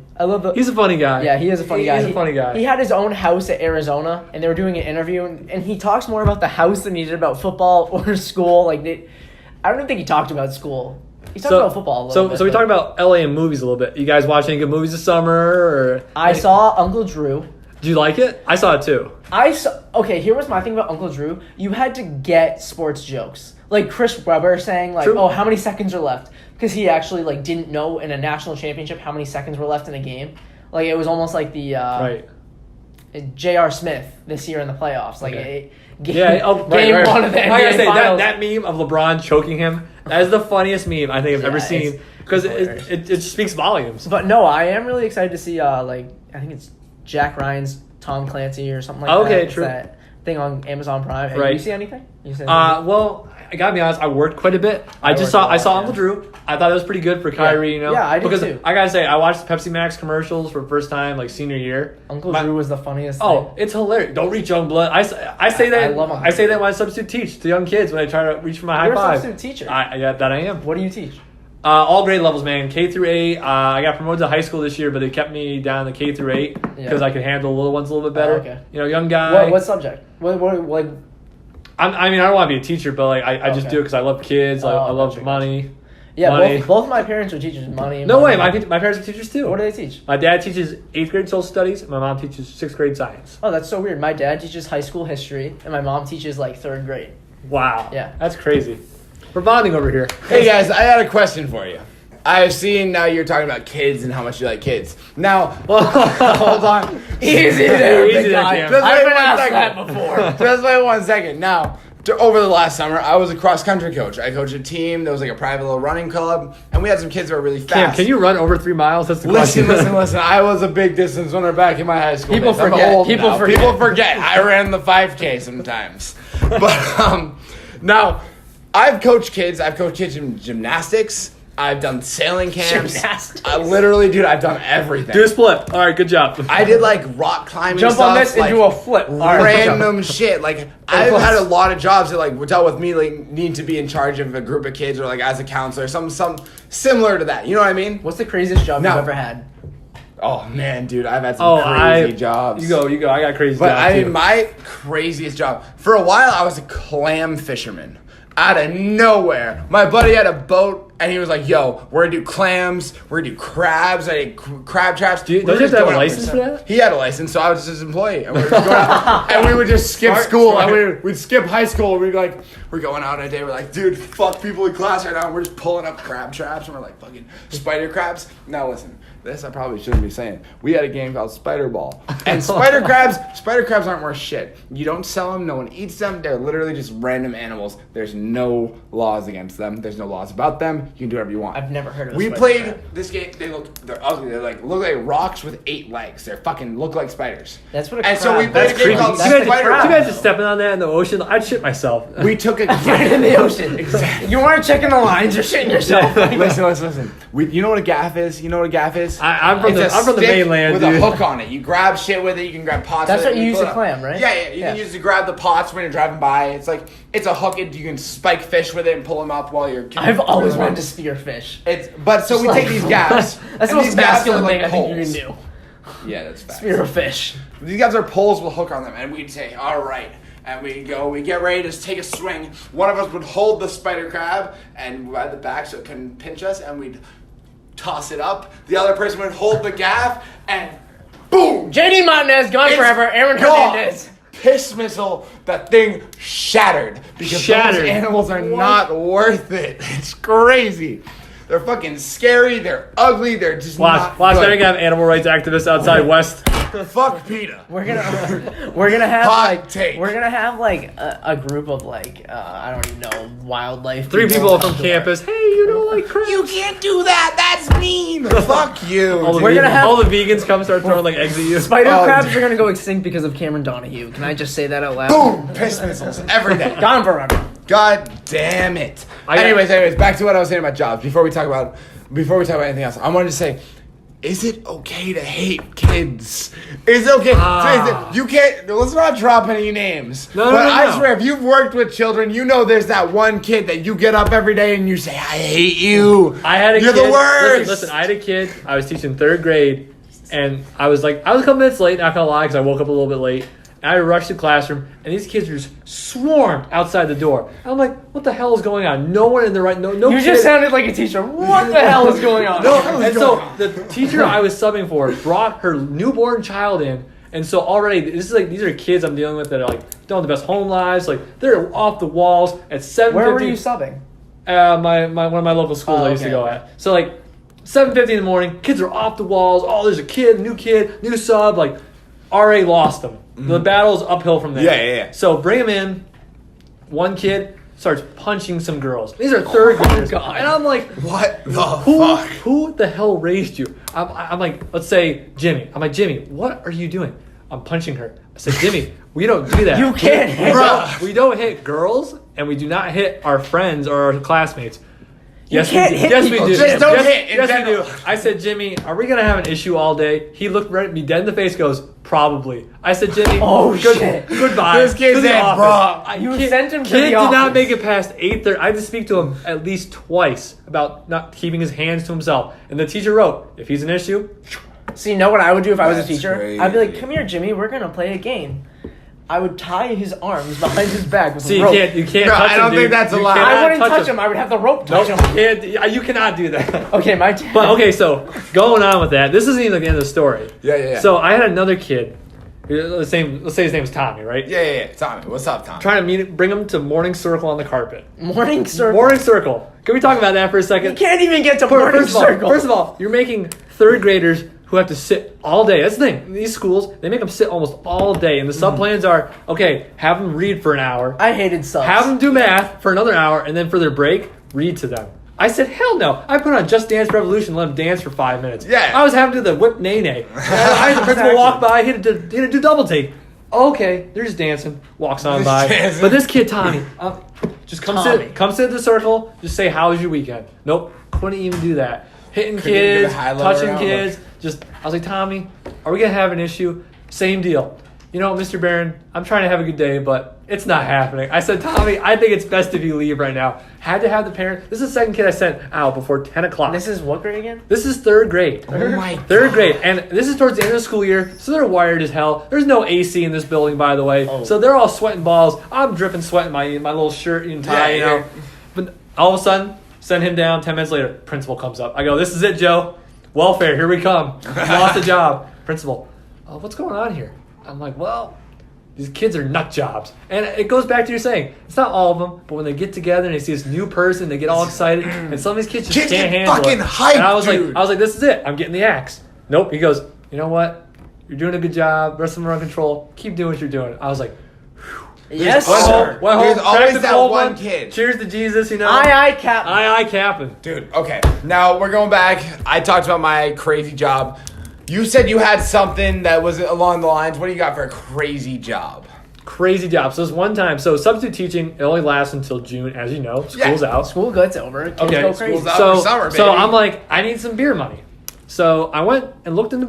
He's a funny guy. Yeah, he is a funny guy. He's a funny guy. He had his own house at Arizona, and they were doing an interview, and he talks more about the house than he did about football or school. I don't even think he talked about school. He talked about football a little bit. So we talked about LA and movies a little bit. You guys watch any good movies this summer? Or I saw Uncle Drew. Did you like it? I saw it too. Okay, here was my thing about Uncle Drew. You had to get sports jokes. Like Chris Webber saying, like, oh, how many seconds are left? Because he actually, like, didn't know in a national championship how many seconds were left in a game. Like, it was almost like the J.R. Smith this year in the playoffs. Like, game one of the NBA I gotta say, finals. that meme of LeBron choking him, that is the funniest meme I think I've ever seen. Because it speaks volumes. But no, I am really excited to see, I think it's Jack Ryan's Tom Clancy or something like that. Okay, it's true. That thing on Amazon Prime. Hey, right. You see anything? Well, I gotta be honest, I worked quite a bit. I saw Uncle Drew. I thought it was pretty good for Kyrie, you know? Yeah, I did too. I gotta say, I watched the Pepsi Max commercials for the first time, like senior year. Uncle Drew was the funniest thing. Oh, it's hilarious. Don't reach young blood. I say that. I love Uncle I say that when I substitute teach to young kids when I try to reach for my high five. You're a substitute teacher. That I am. What do you teach? All grade levels, man. K through 8. I got promoted to high school this year, but they kept me down to K through 8 because I could handle the little ones a little bit better. Okay. You know, young guy. What subject? What I mean, I don't want to be a teacher, but like I just do it because I love kids. I love money. Yeah, money. Both my parents are teachers. Money. No way. My parents are teachers too. What do they teach? My dad teaches 8th grade social studies. And my mom teaches 6th grade science. Oh, that's so weird. My dad teaches high school history, and my mom teaches like 3rd grade. Wow. Yeah. That's crazy. We're bonding over here. Hey guys, I had a question for you. I've seen now you're talking about kids and how much you like kids. Now, hold on. Easy there, Easy big there, guy. Cam. Just I've wait been 1 asked second. that before. Just wait 1 second. Now, over the last summer, I was a cross-country coach. I coached a team that was like a private little running club, and we had some kids that were really fast. Cam, can you run over 3 miles? That's the question. Listen. I was a big distance runner back in my high school People days. I'm forget. old People now. forget. People forget. I ran the 5K sometimes. But now, I've coached kids. I've coached kids in gymnastics. I've done sailing camps. Gymnastics. I've done everything. Do a split. All right, good job. I did like rock climbing Jump stuff, on this like, and do a flip. All right, random shit. Like I've had a lot of jobs that like dealt with me like need to be in charge of a group of kids or like as a counselor, some similar to that. You know what I mean? What's the craziest job you've ever had? Oh man, dude, I've had some crazy jobs. You go. I got crazy But jobs I too. mean, my craziest job for a while, I was a clam fisherman. Out of nowhere, my buddy had a boat, and he was like, "Yo, we're gonna do clams, we're gonna do crabs, I did crab traps." Don't you have to have a license for that? He had a license, so I was just his employee, and we were just going out, and we would just skip school, and we'd skip high school. We'd be like, we're going out a day. We're like, dude, fuck people in class right now. And we're just pulling up crab traps, and we're like, fucking spider crabs. Now listen. This I probably shouldn't be saying. We had a game called Spider Ball. And spider crabs aren't worth shit. You don't sell them, no one eats them. They're literally just random animals. There's no laws against them. There's no laws about them. You can do whatever you want. I've never heard of We spider played crab. this game, they're ugly. They're like look like rocks with 8 legs. They're fucking look like spiders. That's what a And crab. so we played a game called That's Spider the Ball. crab. You guys just stepping on that in the ocean. I'd shit myself. We took a Right in the ocean. Exactly. You weren't checking the lines. You're shitting yourself. listen. You know what a gaff is? is? I'm from It's the a stick mainland, with dude. a hook on it. You grab shit with it. You can grab pots. That's with what it, you use pull to it up. clam, right? Yeah. You can use to grab the pots when you're driving by. It's like it's a hook. You can spike fish with it and pull them up while you're. I've always wanted to spear fish. So we take these gaps. That's the and most these gaps are masculine like thing I think you poles. can do. Yeah, that's fast. Spear a fish. These guys are poles with a hook on them, and we'd say, all right. And we get ready to take a swing. One of us would hold the spider crab and by the back so it couldn't pinch us, and we'd toss it up. The other person would hold the gaff, and boom! JD Martinez, gone It's forever. Aaron gone. Hernandez. Piss missile, that thing shattered. Because those animals are not worth it. It's crazy. They're fucking scary, they're ugly, they're just Watch, not they're good. gonna have animal rights activists outside West. Fuck PETA. We're gonna have Hot take. we're gonna have like a group of like I don't even know, wildlife. 3 people from campus. Hey, you don't like crabs? You can't do that. That's mean. Fuck you. All the, We're gonna have- all the vegans come start throwing like eggs at you. Spider Oh, crabs dude. are gonna go extinct because of Cameron Donahue. Can I just say that out loud? Boom. Piss missiles every day. Gone forever. God damn it. Anyways, back to what I was saying about jobs. Before we talk about anything else, I wanted to say, is it okay to hate kids? Is it okay? You can't. Let's not drop any names. No, but no. I swear, if you've worked with children, you know there's that one kid that you get up every day and you say, "I hate you." I had a You're kid. the worst. Listen, I had a kid. I was teaching 3rd grade, and I was a couple minutes late. Not gonna lie, because I woke up a little bit late. And I rushed to the classroom, and these kids were just swarmed outside the door. And I'm like, "What the hell is going on? No one in the right. No. You kid- just sounded like a teacher. What the hell is going on? No, and so the teacher I was subbing for brought her newborn child in, and so already this is like these are kids I'm dealing with that are like don't have the best home lives, like they're off the walls at 7:50. Where were you subbing? My one of my local schools Oh, I used to okay. go at. So like 7:50 in the morning, kids are off the walls. Oh, there's a kid, new sub. Like already lost them. The battle's uphill from there. Yeah. So bring him in. One kid starts punching some girls. These are 3rd graders, God. and I'm like, What the who, fuck? who the hell raised you? I'm like, let's say Jimmy. I'm like, Jimmy, what are you doing? I'm punching her. I said, Jimmy, we don't do that. You can't hit We don't hit girls, and we do not hit our friends or our classmates. Yes, can't we do. hit Yes, people. we do. Just don't yes, hit in Yes, general. we do. I said, Jimmy, are we gonna have an issue all day? He looked right at me dead in the face. Goes, probably. I said, Jimmy, Oh, shit. goodbye. This kid to the said, office. "Bruh." You Kid- sent him to Kid the did office. not make it past 8:30. I had to speak to him at least twice about not keeping his hands to himself. And the teacher wrote, if he's an issue, So you know what I would do if I was a That's teacher? crazy. I'd be like, "Come here, Jimmy. We're gonna play a game." I would tie his arms behind his back with see, a you rope. can't No, touch I him, don't think dude. that's You allowed. cannot I wouldn't touch him. him. I would have the rope Nope, touch him. you cannot do that. Okay, my But okay, so going on with that, this isn't even the end of the story. Yeah. So I had another kid. Let's say his name is Tommy, right? Yeah. Tommy, what's up, Tommy? Trying to bring him to morning circle on the carpet. Morning circle. Morning circle. Can we talk about that for a second? You can't even get to morning First of all, circle. first of all, you're making 3rd graders who have to sit all day. That's the thing. These schools, they make them sit almost all day. And the sub plans are, okay, have them read for an hour. I hated subs. Have them do math for another hour. And then for their break, read to them. I said, hell no. I put on Just Dance Revolution, let them dance for 5 minutes. Yeah. I was having to do the whip nay-nay. I had the principal walk by, he had to do double take. Okay, they're just dancing. Walks on Just by. dancing. But this kid, Tommy, just come Tommy. sit in the circle. Just say, how was your weekend? Nope, couldn't even do that. Hitting Couldn't even do kids, the high-low touching around, kids. I was like, Tommy, are we gonna have an issue? Same deal. You know, Mr. Barron, I'm trying to have a good day, but it's not happening. I said, Tommy, I think it's best if you leave right now. Had to have the parent. This is the second kid I sent out before 10 o'clock. This is what grade again? This is 3rd grade. Oh my 3rd grade. And this is towards the end of the school year, so they're wired as hell. There's no AC in this building, by the way. Oh. So they're all sweating balls. I'm dripping sweat in my little shirt and tie, Yeah, you know. But all of a sudden, send him down. 10 minutes later, principal comes up. I go, this is it, Joe. Welfare, here we come. Lost a job. Principal, what's going on here? I'm like, well, these kids are nut jobs. And it goes back to your saying, it's not all of them, but when they get together and they see this new person, they get all excited, and some of these kids just Kids can't get handle fucking it. hyped, And I was dude. like, this is it. I'm getting the axe. Nope. He goes, you know what? You're doing a good job. Rest of them are under control. Keep doing what you're doing. I was like, Yes, always- sir. There's always cracked the that cold one kid. Cheers to Jesus, you know. Aye, Cap. Aye, Captain. Dude, okay. Now we're going back. I talked about my crazy job. You said you had something that was along the lines. What do you got for a crazy job? Crazy job. So this one time, so substitute teaching, it only lasts until June, as you know. School's Yeah. out. School goods over. Kids Okay, go crazy. school's out. So, for summer, so baby. I'm like, I need some beer money. So I went and looked into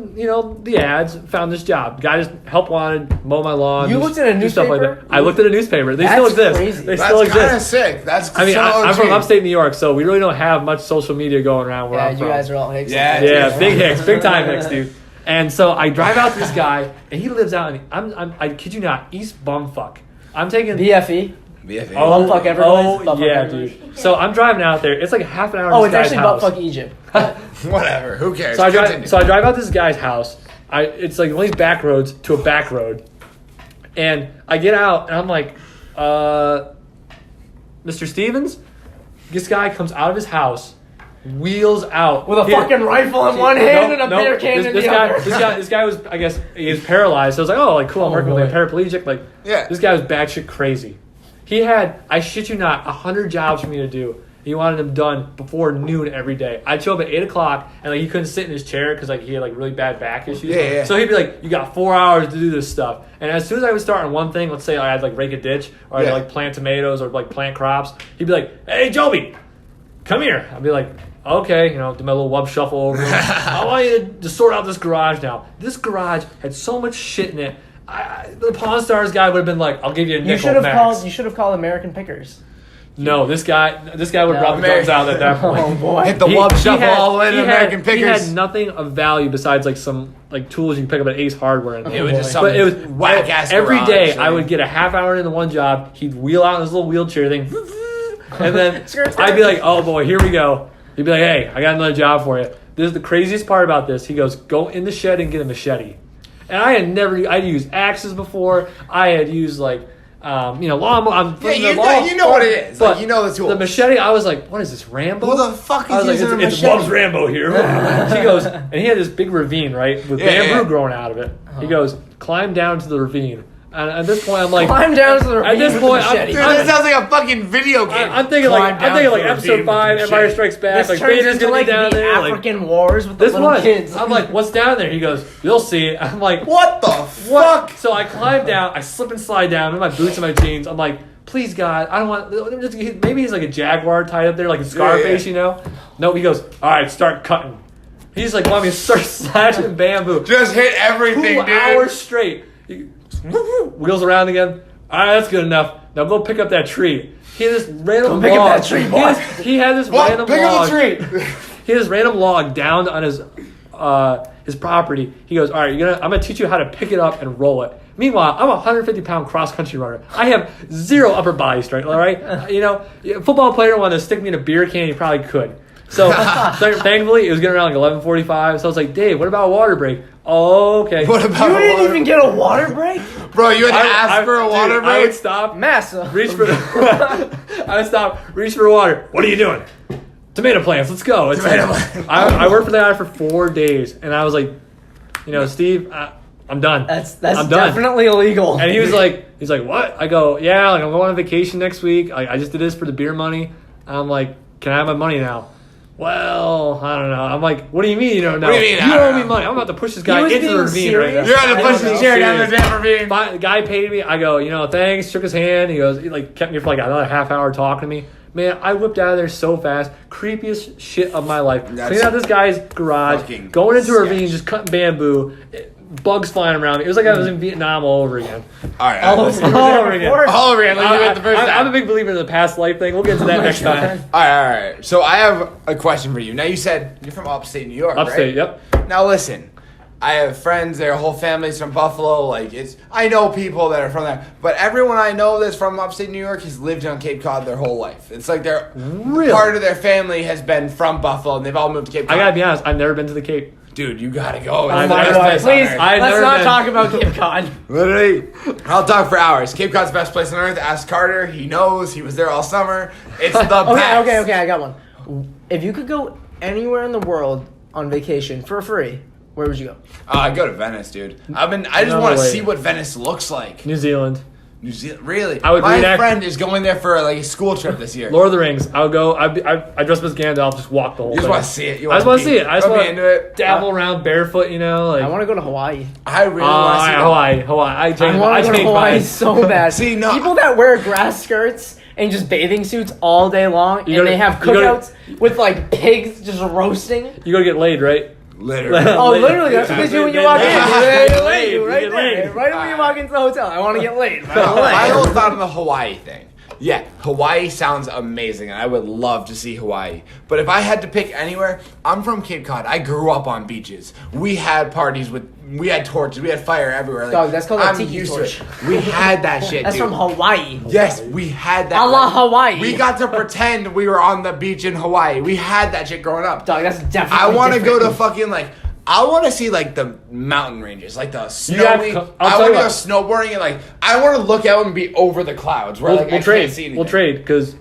the ads, found this job. Guy just help wanted, mow my lawn. You looked at a do stuff like newspaper? that. I looked at a newspaper. They That's still exist. crazy. They That's still kind of exist. sick. That's I mean, so I'm from OG. upstate New York, so we really don't have much social media going around where Yeah, I'm you from. guys are all Hicks. Yeah, Big Hicks, big time Hicks, dude. And so I drive out to this guy, and he lives out in I kid you not, East Bumfuck. I'm taking BFE. BFA. Oh, Bumfuck everybody. Bumfuck yeah, everybody. dude. So I'm driving out there. It's like a half an hour. Oh, to it's this guy's actually house. Buttfuck Egypt. Whatever. Who cares? So I Continue. drive out to this guy's house. It's like one of these back roads to a back road, and I get out and I'm like, Mr. Stevens, this guy comes out of his house, wheels out With a fucking rifle in one hand and a beer can in the other. This guy was, I guess, he was paralyzed. So I was like, oh, like cool. I'm working with a paraplegic. Like, Yeah. This guy was batshit crazy. He had, I shit you not, 100 jobs for me to do. He wanted them done before noon every day. I'd show up at 8 o'clock, and like he couldn't sit in his chair because like he had like really bad back issues. Yeah. So he'd be like, "You got 4 hours to do this stuff." And as soon as I would start on one thing, let's say I had like rake a ditch, or I had like plant tomatoes, or like plant crops, he'd be like, "Hey, Joby, come here." I'd be like, "Okay," do my little wub shuffle over. I want you to sort out this garage now. This garage had so much shit in it. The Pawn Stars guy would have been like, "I'll give you a nickel." You should have called American Pickers. No, this guy would drop the guns out at that point. Oh boy. Hit the wub shuffle all the way to American He Pickers. had nothing of value besides like some like tools you can pick up at Ace Hardware. And It was just some but it was whack ass. every day I would get a half hour into one job. He'd wheel out in his little wheelchair thing, and then I'd be like, "Oh boy, here we go." He'd be like, "Hey, I got another job for you." This is the craziest part about this. He goes, "Go in the shed and get a machete." And I'd used axes before. I had used like. Lawnmower. You know what it is. Like, you know the tool. The machete, I was like, what is this, Rambo? Who the fuck I is was using like, a it's machete? Bub's Rambo here. She goes, and he had this big ravine, right, with bamboo growing out of it. He goes, climb down to the ravine. And at this point, I'm like, Climb down to the ravine. At this point, Dude, that sounds like a fucking video game. I'm thinking like episode 5, Empire Strikes Back. This Like turns Vader's into gonna like be down the there. African wars with the This little was. kids. I'm like, what's down there? He goes, you'll see. I'm like, What the what? fuck? So I climb down. I slip and slide down in my boots and my jeans. I'm like, please God, I don't want. Maybe he's like a jaguar tied up there, like a Scarface, No, he goes, all right, start cutting. He's like, want me to start slashing bamboo. Just hit everything, 2 dude. hours straight. He wheels around again. All right, that's good enough. Now go pick up that tree. He had this random Go pick up log. that tree, boy. He had this What? random Pick log. up the tree. He had this random log down on his property. He goes, all right, I'm gonna teach you how to pick it up and roll it. Meanwhile, I'm a 150-pound cross-country runner. I have zero upper body strength. All right, a football player wanted to stick me in a beer can. He probably could. So thankfully, it was getting around like 11:45. So I was like, Dave, what about a water break? Oh, okay. What about You a didn't water even get a water break? Bro, you had to ask for a water I would break? stop, Massa. reach for I would stop, reach for water. What are you doing? Tomato plants. Let's go. It's Tomato like- plants. I worked for the guy for 4 days, and I was like, Steve, I'm done. That's I'm done. definitely illegal. And he's like, what? I go, yeah, like I'm going on vacation next week. I just did this for the beer money. I'm like, can I have my money now? Well, I don't know. I'm like, what do you mean you don't know? What do you mean, I You don't owe know? me money. I'm about to push this guy was into the being ravine right now. serious? You're on the I push don't the know. chair down the damn ravine. The guy paid me. I go, thanks. Shook his hand. He goes, he like kept me for like another half hour talking to me. Man, I whipped out of there so fast. Creepiest shit of my life. That's Cleaning out this guy's garage, fucking going into a sketch. ravine, just cutting bamboo, bugs flying around me. It was like I was in Vietnam all over again. All right, All listen. over again. All over again, like you did the first time. I'm a big believer in the past life thing. We'll get to that next time. All right. So I have a question for you. Now you said you're from upstate New York, Upstate, right? yep. Now listen, I have friends. Their whole family's from Buffalo. I know people that are from there, but everyone I know that's from upstate New York has lived on Cape Cod their whole life. It's like Really? part of their family has been from Buffalo, and they've all moved to Cape Cod. I gotta be honest. I've never been to the Cape. Dude, you gotta go. Oh It's my the best God, place on Please, earth. I've let's never not been. talk about Cape Cod. Literally, I'll talk for hours. Cape Cod's the best place on earth. Ask Carter. He knows. He was there all summer. It's the best. Okay, I got one. If you could go anywhere in the world on vacation for free, where would you go? I'd go to Venice, dude. I just No want to way. see what Venice looks like. New Zealand. New Zealand, really? I would My reenact- friend is going there for like a school trip this year. Lord of the Rings. I'll go. I dress up as Gandalf. Just walk the whole You just thing. want to see it. I just want to see it. I just Put me want into it. dabble around barefoot. I want to go to Hawaii. I really want to see Hawaii. I I changed want to go to changed Hawaii mine. so bad. See, no, People that wear grass skirts and just bathing suits all day long, You and gotta- they have you gotta- cookouts with like pigs just roasting. You gotta get laid, right? Literally. Oh, literally, that's what they do when you walk in. They They get lay you laid. right You get there. laid. Right when you walk into the hotel. I want to get laid. My whole thought on the Hawaii thing. Yeah, Hawaii sounds amazing, and I would love to see Hawaii. But if I had to pick anywhere, I'm from Cape Cod. I grew up on beaches. We had parties we had torches, we had fire everywhere. Like, Dog, that's called a I'm tiki used torch. to it. We had that shit, That's dude. from Hawaii. Yes, we had that. A la Hawaii. We got to pretend we were on the beach in Hawaii. We had that shit growing up. Dog, that's definitely I want to go different. to fucking like. I want to see like the mountain ranges, like the snowy. I'll I tell want you to go what. snowboarding and like I want to look out and be over the clouds where like I We'll trade. can't see anything. We'll trade because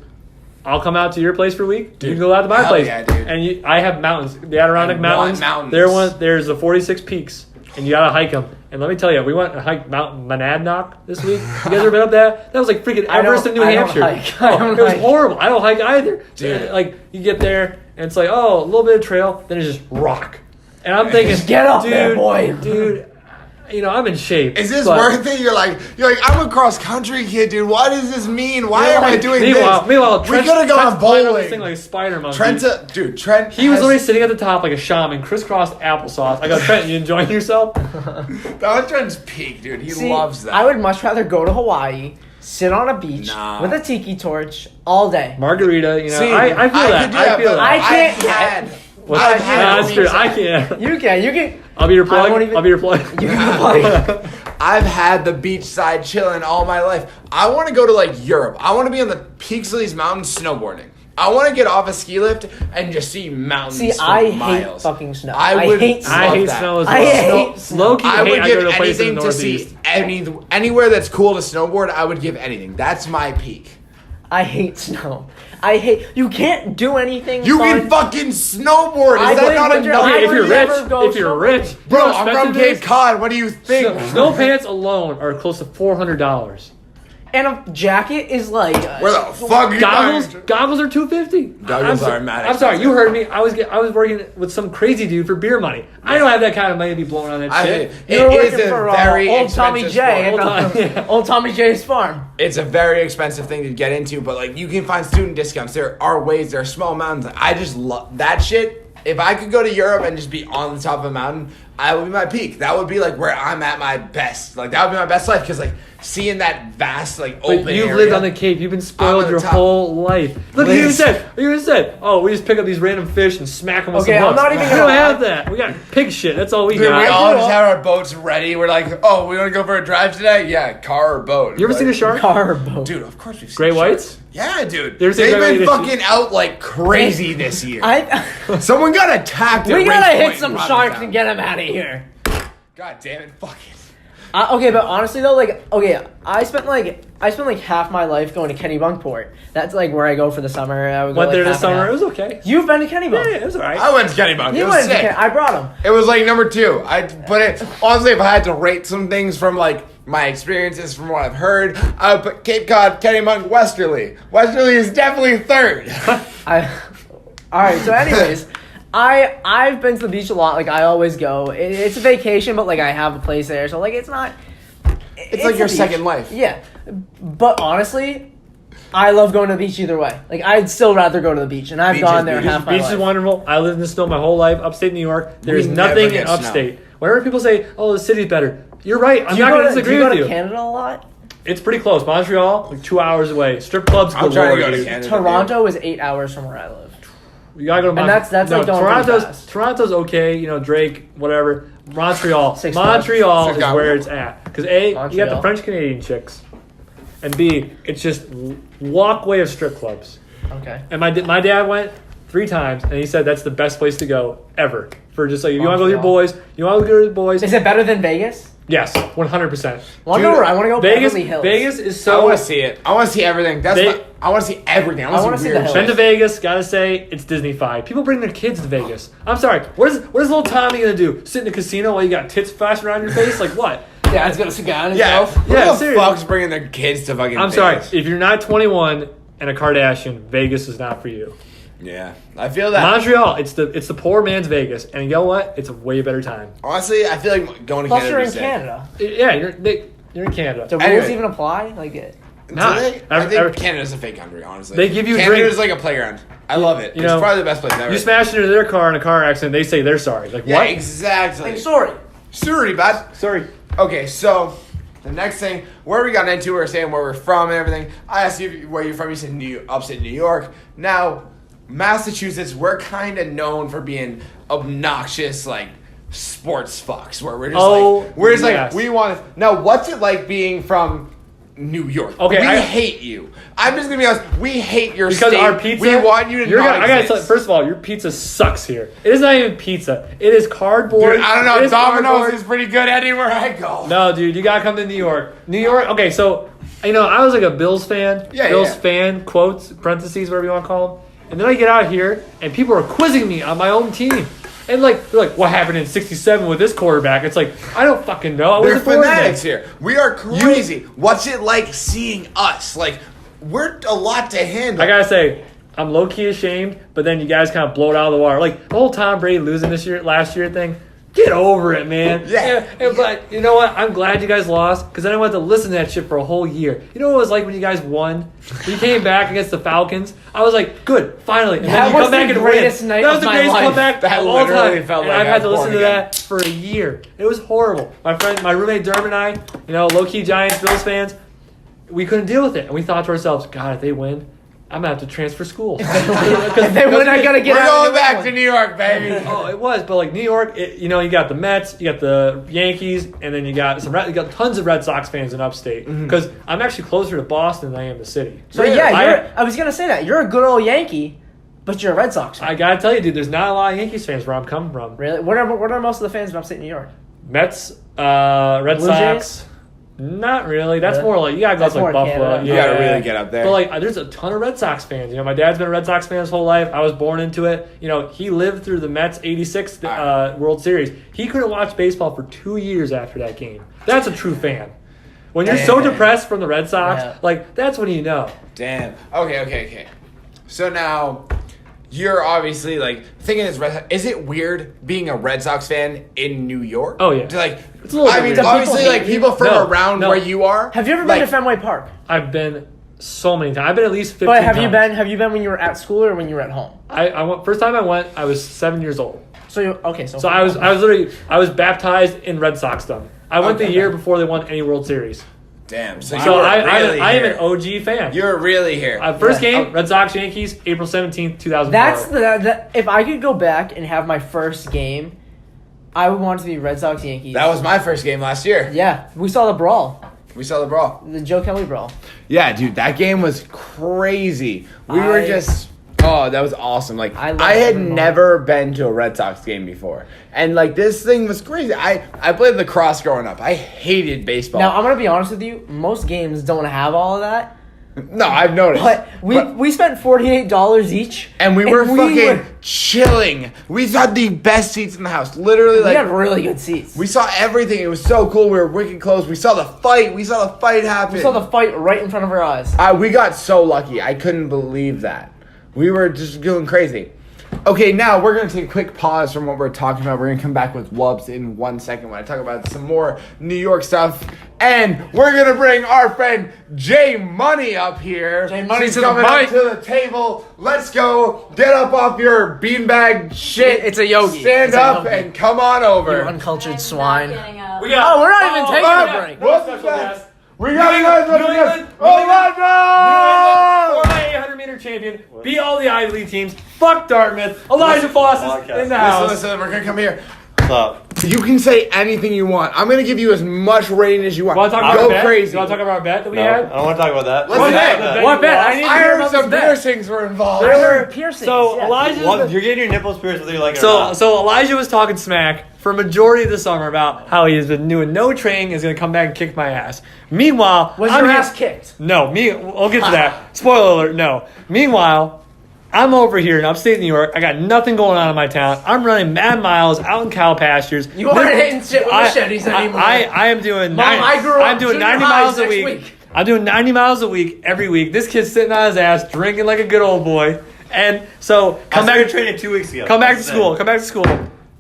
I'll come out to your place for a week. Dude, you can go out to my hell place. yeah, dude. And I have mountains. The Adirondack I Mountains. want mountains. There's the 46 peaks, and you gotta hike them. And let me tell you, we went and hiked Mount Monadnock this week. You guys ever been up that? That was like freaking Everest in New I don't Hampshire. hike. I don't It was hike. horrible. I don't hike either. Dude. Like you get there and it's like, oh, a little bit of trail, then it's just rock. And I'm thinking, Just get up dude, there, boy. dude. I'm in shape. Is this but- worth it? You're like I'm a cross country kid, dude. What does this mean? Why am I doing Meanwhile, this? We could have gone climbing up bowling. this thing like a spider monkey. Trent. He was has- literally sitting at the top like a shaman, crisscrossed applesauce. I go, Trent, you enjoying yourself? That was Trent's peak, dude. He See, loves that. I would much rather go to Hawaii, sit on a beach Nah. with a tiki torch all day. Margarita, See, I feel that. could do I feel but that. I can't- I've had. What's I've that? had Nah, that's beach true. I side. can't. You can. I'll be your I plug. won't even- I'll be your plug. You can play. I've had the beachside chilling all my life. I want to go to like Europe. I want to be on the peaks of these mountains snowboarding. I want to get off a ski lift and just see mountains See, for I hate miles. fucking snow. I I would hate love I hate that. snow as I well. hate snow. Low key I hate. would I go give to a place in anything the to see Northeast. anywhere that's cool to snowboard. I would give anything. That's my peak. I hate snow. You can't do anything. You fun. can fucking snowboard. I Is that think not when you're- enough? I Okay, if would you're never rich, go if you're snowboarding. rich, Bro, you know how I'm from expensive it Cape is? Cod. What do you think? Snow pants alone are close to $400. And a jacket is like. Where the fuck are you Goggles are $250. Goggles are mad I'm sorry, expensive. you heard me. I was working with some crazy dude for beer money. I don't have that kind of money to be blowing on that I shit. mean, You're it is working a for very old Tommy expensive J. sport. Old Tom- Old Tommy J's farm. It's a very expensive thing to get into, but like you can find student discounts. There are ways. There are small mountains. I just love that shit. If I could go to Europe and just be on the top of a mountain, I would be my peak. That would be like where I'm at my best. Like that would be my best life because like seeing that vast like open But you've area. lived on the Cape. You've been I'm spoiled on your the top. whole life. Look, you Liz. even said, oh, we just pick up these random fish and smack them with Okay, some I'm hooks. not even We gonna don't lie. have that. We got pig shit. That's all we Dude, got. we I all grew just up- have our boats ready. We're like, oh, we want to go for a drive today? Yeah, car or boat. You ever Like, seen a shark? Car boat. Dude, of course we've seen Great sharks. whites? Yeah, dude. You ever seen They've great been white fucking out like crazy this year. Someone got attacked at We gotta Race hit Point some in sharks Rotterdam. and get them out of here. God damn it, fuck it. Okay, but honestly though, like, okay, I spent like half my life going to Kennebunkport. That's like where I go for the summer. I would go, Went like, there this half and summer. half. It was okay. You've been to Kennebunk. Yeah, it was alright. I went to Kennebunk. You It was went to sick. I brought him. It was like number 2. But it honestly, if I had to rate some things from like my experiences from what I've heard, I would put Cape Cod, Kennebunk, Westerly. Westerly is definitely third. All right. So, anyways, I've been to the beach a lot. Like I always go. It's a vacation, but like I have a place there, so like it's not. It's like a your beach. second life. Yeah, but honestly, I love going to the beach either way. Like I'd still rather go to the beach, and I've Beach gone is there beautiful. half my Beach life. is wonderful. I lived in the snow my whole life. Upstate New York. There's We never nothing get in snow. upstate. Whenever people say, "Oh, the city's better," you're right. I'm Do you not go going to to, disagree do you go with to you. Canada a lot? It's pretty close. Montreal, like 2 hours away. Strip clubs I'm trying to galore, go to dude. Canada. Toronto is 8 hours from where I live. You gotta go to And Montreal. that's like going pretty Toronto's fast. Toronto's okay. You know, Drake, whatever. Montreal, Six Montreal Six is hours. where it's at. Because A, you got the Montreal. French Canadian chicks, and B, it's just walkway of strip clubs. Okay. And my dad went 3 times, and he said that's the best place to go ever. For just like if you want to go with your boys, you want to go with your boys. Is it better than Vegas? Yes, 100%. Wonder Dude, where I want to go. Vegas, Beverly Hills. Vegas is I so. want to see it. I want to see everything. I want to see everything. I I wanna want to see see the weird hills. Been to shit. Vegas, gotta say, it's Disney-fied. People bring their kids to Vegas. I'm sorry, what is little Tommy gonna do? Sit in a casino while you got tits flashing around your face? Like what? Yeah, it's got a cigar in Yeah. himself. Who Yeah, the seriously. fuck's bringing their kids to fucking I'm sorry, Vegas? if you're not 21 and a Kardashian, Vegas is not for you. Yeah. I feel that. Montreal, it's the poor man's Vegas, and you know what? It's a way better time. Honestly, I feel like going to Plus, Canada you're would in be sick. Canada. Yeah, you're in Canada. Do rules Anyway. even apply? Like it. Not. Do they? I think Canada's a fake country, honestly. They give you Canada's like a playground. I love it. It's probably the best place ever. You smash into their car in a car accident, they say they're sorry. Like, yeah, what? exactly. I'm sorry. Sorry, bud. Sorry. Okay, so the next thing, where we got into, we were saying where we're from and everything. I asked you where you're from. You said upstate New York. Now, Massachusetts, we're kind of known for being obnoxious, like, sports fucks, where we're just like, we want to. Now, what's it like being from New York? Okay, we hate you. I'm just gonna be honest. We hate your because state. Our pizza. We want you to I gotta tell you, first of all, your pizza sucks here. It is not even pizza. It is cardboard. Dude, I don't know. Domino's is pretty good anywhere I go. No, dude, you gotta come to New York. New York. Okay, so I was like a Bills fan. Bills fan quotes parentheses whatever you want to call them. And then I get out here and people are quizzing me on my own team. And they're like, what happened in '67 with this quarterback? It's like, I don't fucking know. They're fanatics here. We are crazy. What's it like seeing us? Like, we're a lot to handle. I gotta say, I'm low key ashamed, but then you guys kind of blow it out of the water. Like the whole Tom Brady losing last year thing. Get over it, man. But you know what? I'm glad you guys lost because then I went to listen to that shit for a whole year. You know what it was like when you guys won? We came back against the Falcons. I was like, good, finally. And then you come back and win. That was the greatest comeback of all time. Felt and like I've had to listen to again. that for a year. It was horrible. My roommate Dermot and I, low key Giants, Bills fans, we couldn't deal with it, and we thought to ourselves, God, if they win, I'm gonna have to transfer schools. If they win, I gotta get out. We're going back to New York, baby. Oh, it was, but like New York, you got the Mets, you got the Yankees, and then you got tons of Red Sox fans in upstate. Because I'm actually closer to Boston than I am the city. So I was gonna say that you're a good old Yankee, but you're a Red Sox fan. I gotta tell you, dude, there's not a lot of Yankees fans where I'm coming from. Really? What are most of the fans in upstate New York? Mets, Red Blue Sox. Jays? Not really. That's more like you gotta go to like Buffalo. Canada. You gotta really get up there. But like, there's a ton of Red Sox fans. My dad's been a Red Sox fan his whole life. I was born into it. He lived through the Mets '86 World Series. He couldn't watch baseball for 2 years after that game. That's a true fan. When you're so depressed from the Red Sox, like that's when you know. Damn. Okay. So now, you're obviously like thinking is it weird being a Red Sox fan in New York? Oh yeah. It's a little bit weird. Obviously, like people from around where you are. Have you ever been to Fenway Park? I've been so many times. I've been at least 15 times. But have you been when you were at school or when you were at home? I went first time I went. I was 7 years old. So I was baptized in Red Soxdom. I went the year before they won any World Series. Damn. So I am an OG fan. You're really here. First game, Red Sox Yankees, April 17th, 2004. That's if I could go back and have my first game, I would want it to be Red Sox Yankees. That was my first game last year. Yeah, we saw the brawl. The Joe Kelly brawl. Yeah, dude, that game was crazy. That was awesome. Like I had never been to a Red Sox game before. And like this thing was crazy. I played lacrosse growing up. I hated baseball. Now I'm gonna be honest with you, most games don't have all of that. No, I've noticed. But we spent $48 each. And we were chilling. We had the best seats in the house. Literally, we had really good seats. We saw everything. It was so cool. We were wicked close. We saw the fight. happen. We saw the fight right in front of our eyes. We got so lucky. I couldn't believe that. We were just going crazy. Okay, now we're going to take a quick pause from what we're talking about. We're going to come back with WUBBZ in 1 second when I talk about some more New York stuff. And we're going to bring our friend Jay Money up here. Jay Money's coming up to the table. Let's go. Get up off your beanbag shit. It's a yogi. Stand up and come on over. You uncultured swine. We're not even taking a break. What's the best? We got a guys. Oh, former 800-meter champion, beat all the Ivy League teams. Fuck Dartmouth. Elijah Foss is in the house. Listen, we're gonna come here. What's up? You can say anything you want. I'm gonna give you as much rating as you want. Go crazy. You want to talk about our bet that we No, had? I don't want to talk about that. What bet? I heard some piercings were involved. There were piercings. So yeah. Elijah, You're getting your nipples pierced whether you like it or not. So Elijah was talking smack for a majority of the summer about how he has been doing no training, is going to come back and kick my ass. Meanwhile, was your ass kicked? No, we'll get to that. Spoiler alert, no. Meanwhile, I'm over here in upstate New York. I got nothing going on in my town. I'm running mad miles out in cow pastures. You aren't hitting shit with machetes anymore. I am doing. I'm doing 90 miles a week. I'm doing 90 miles a week every week. This kid's sitting on his ass, drinking like a good old boy. And so come back to training 2 weeks ago. Come back to school.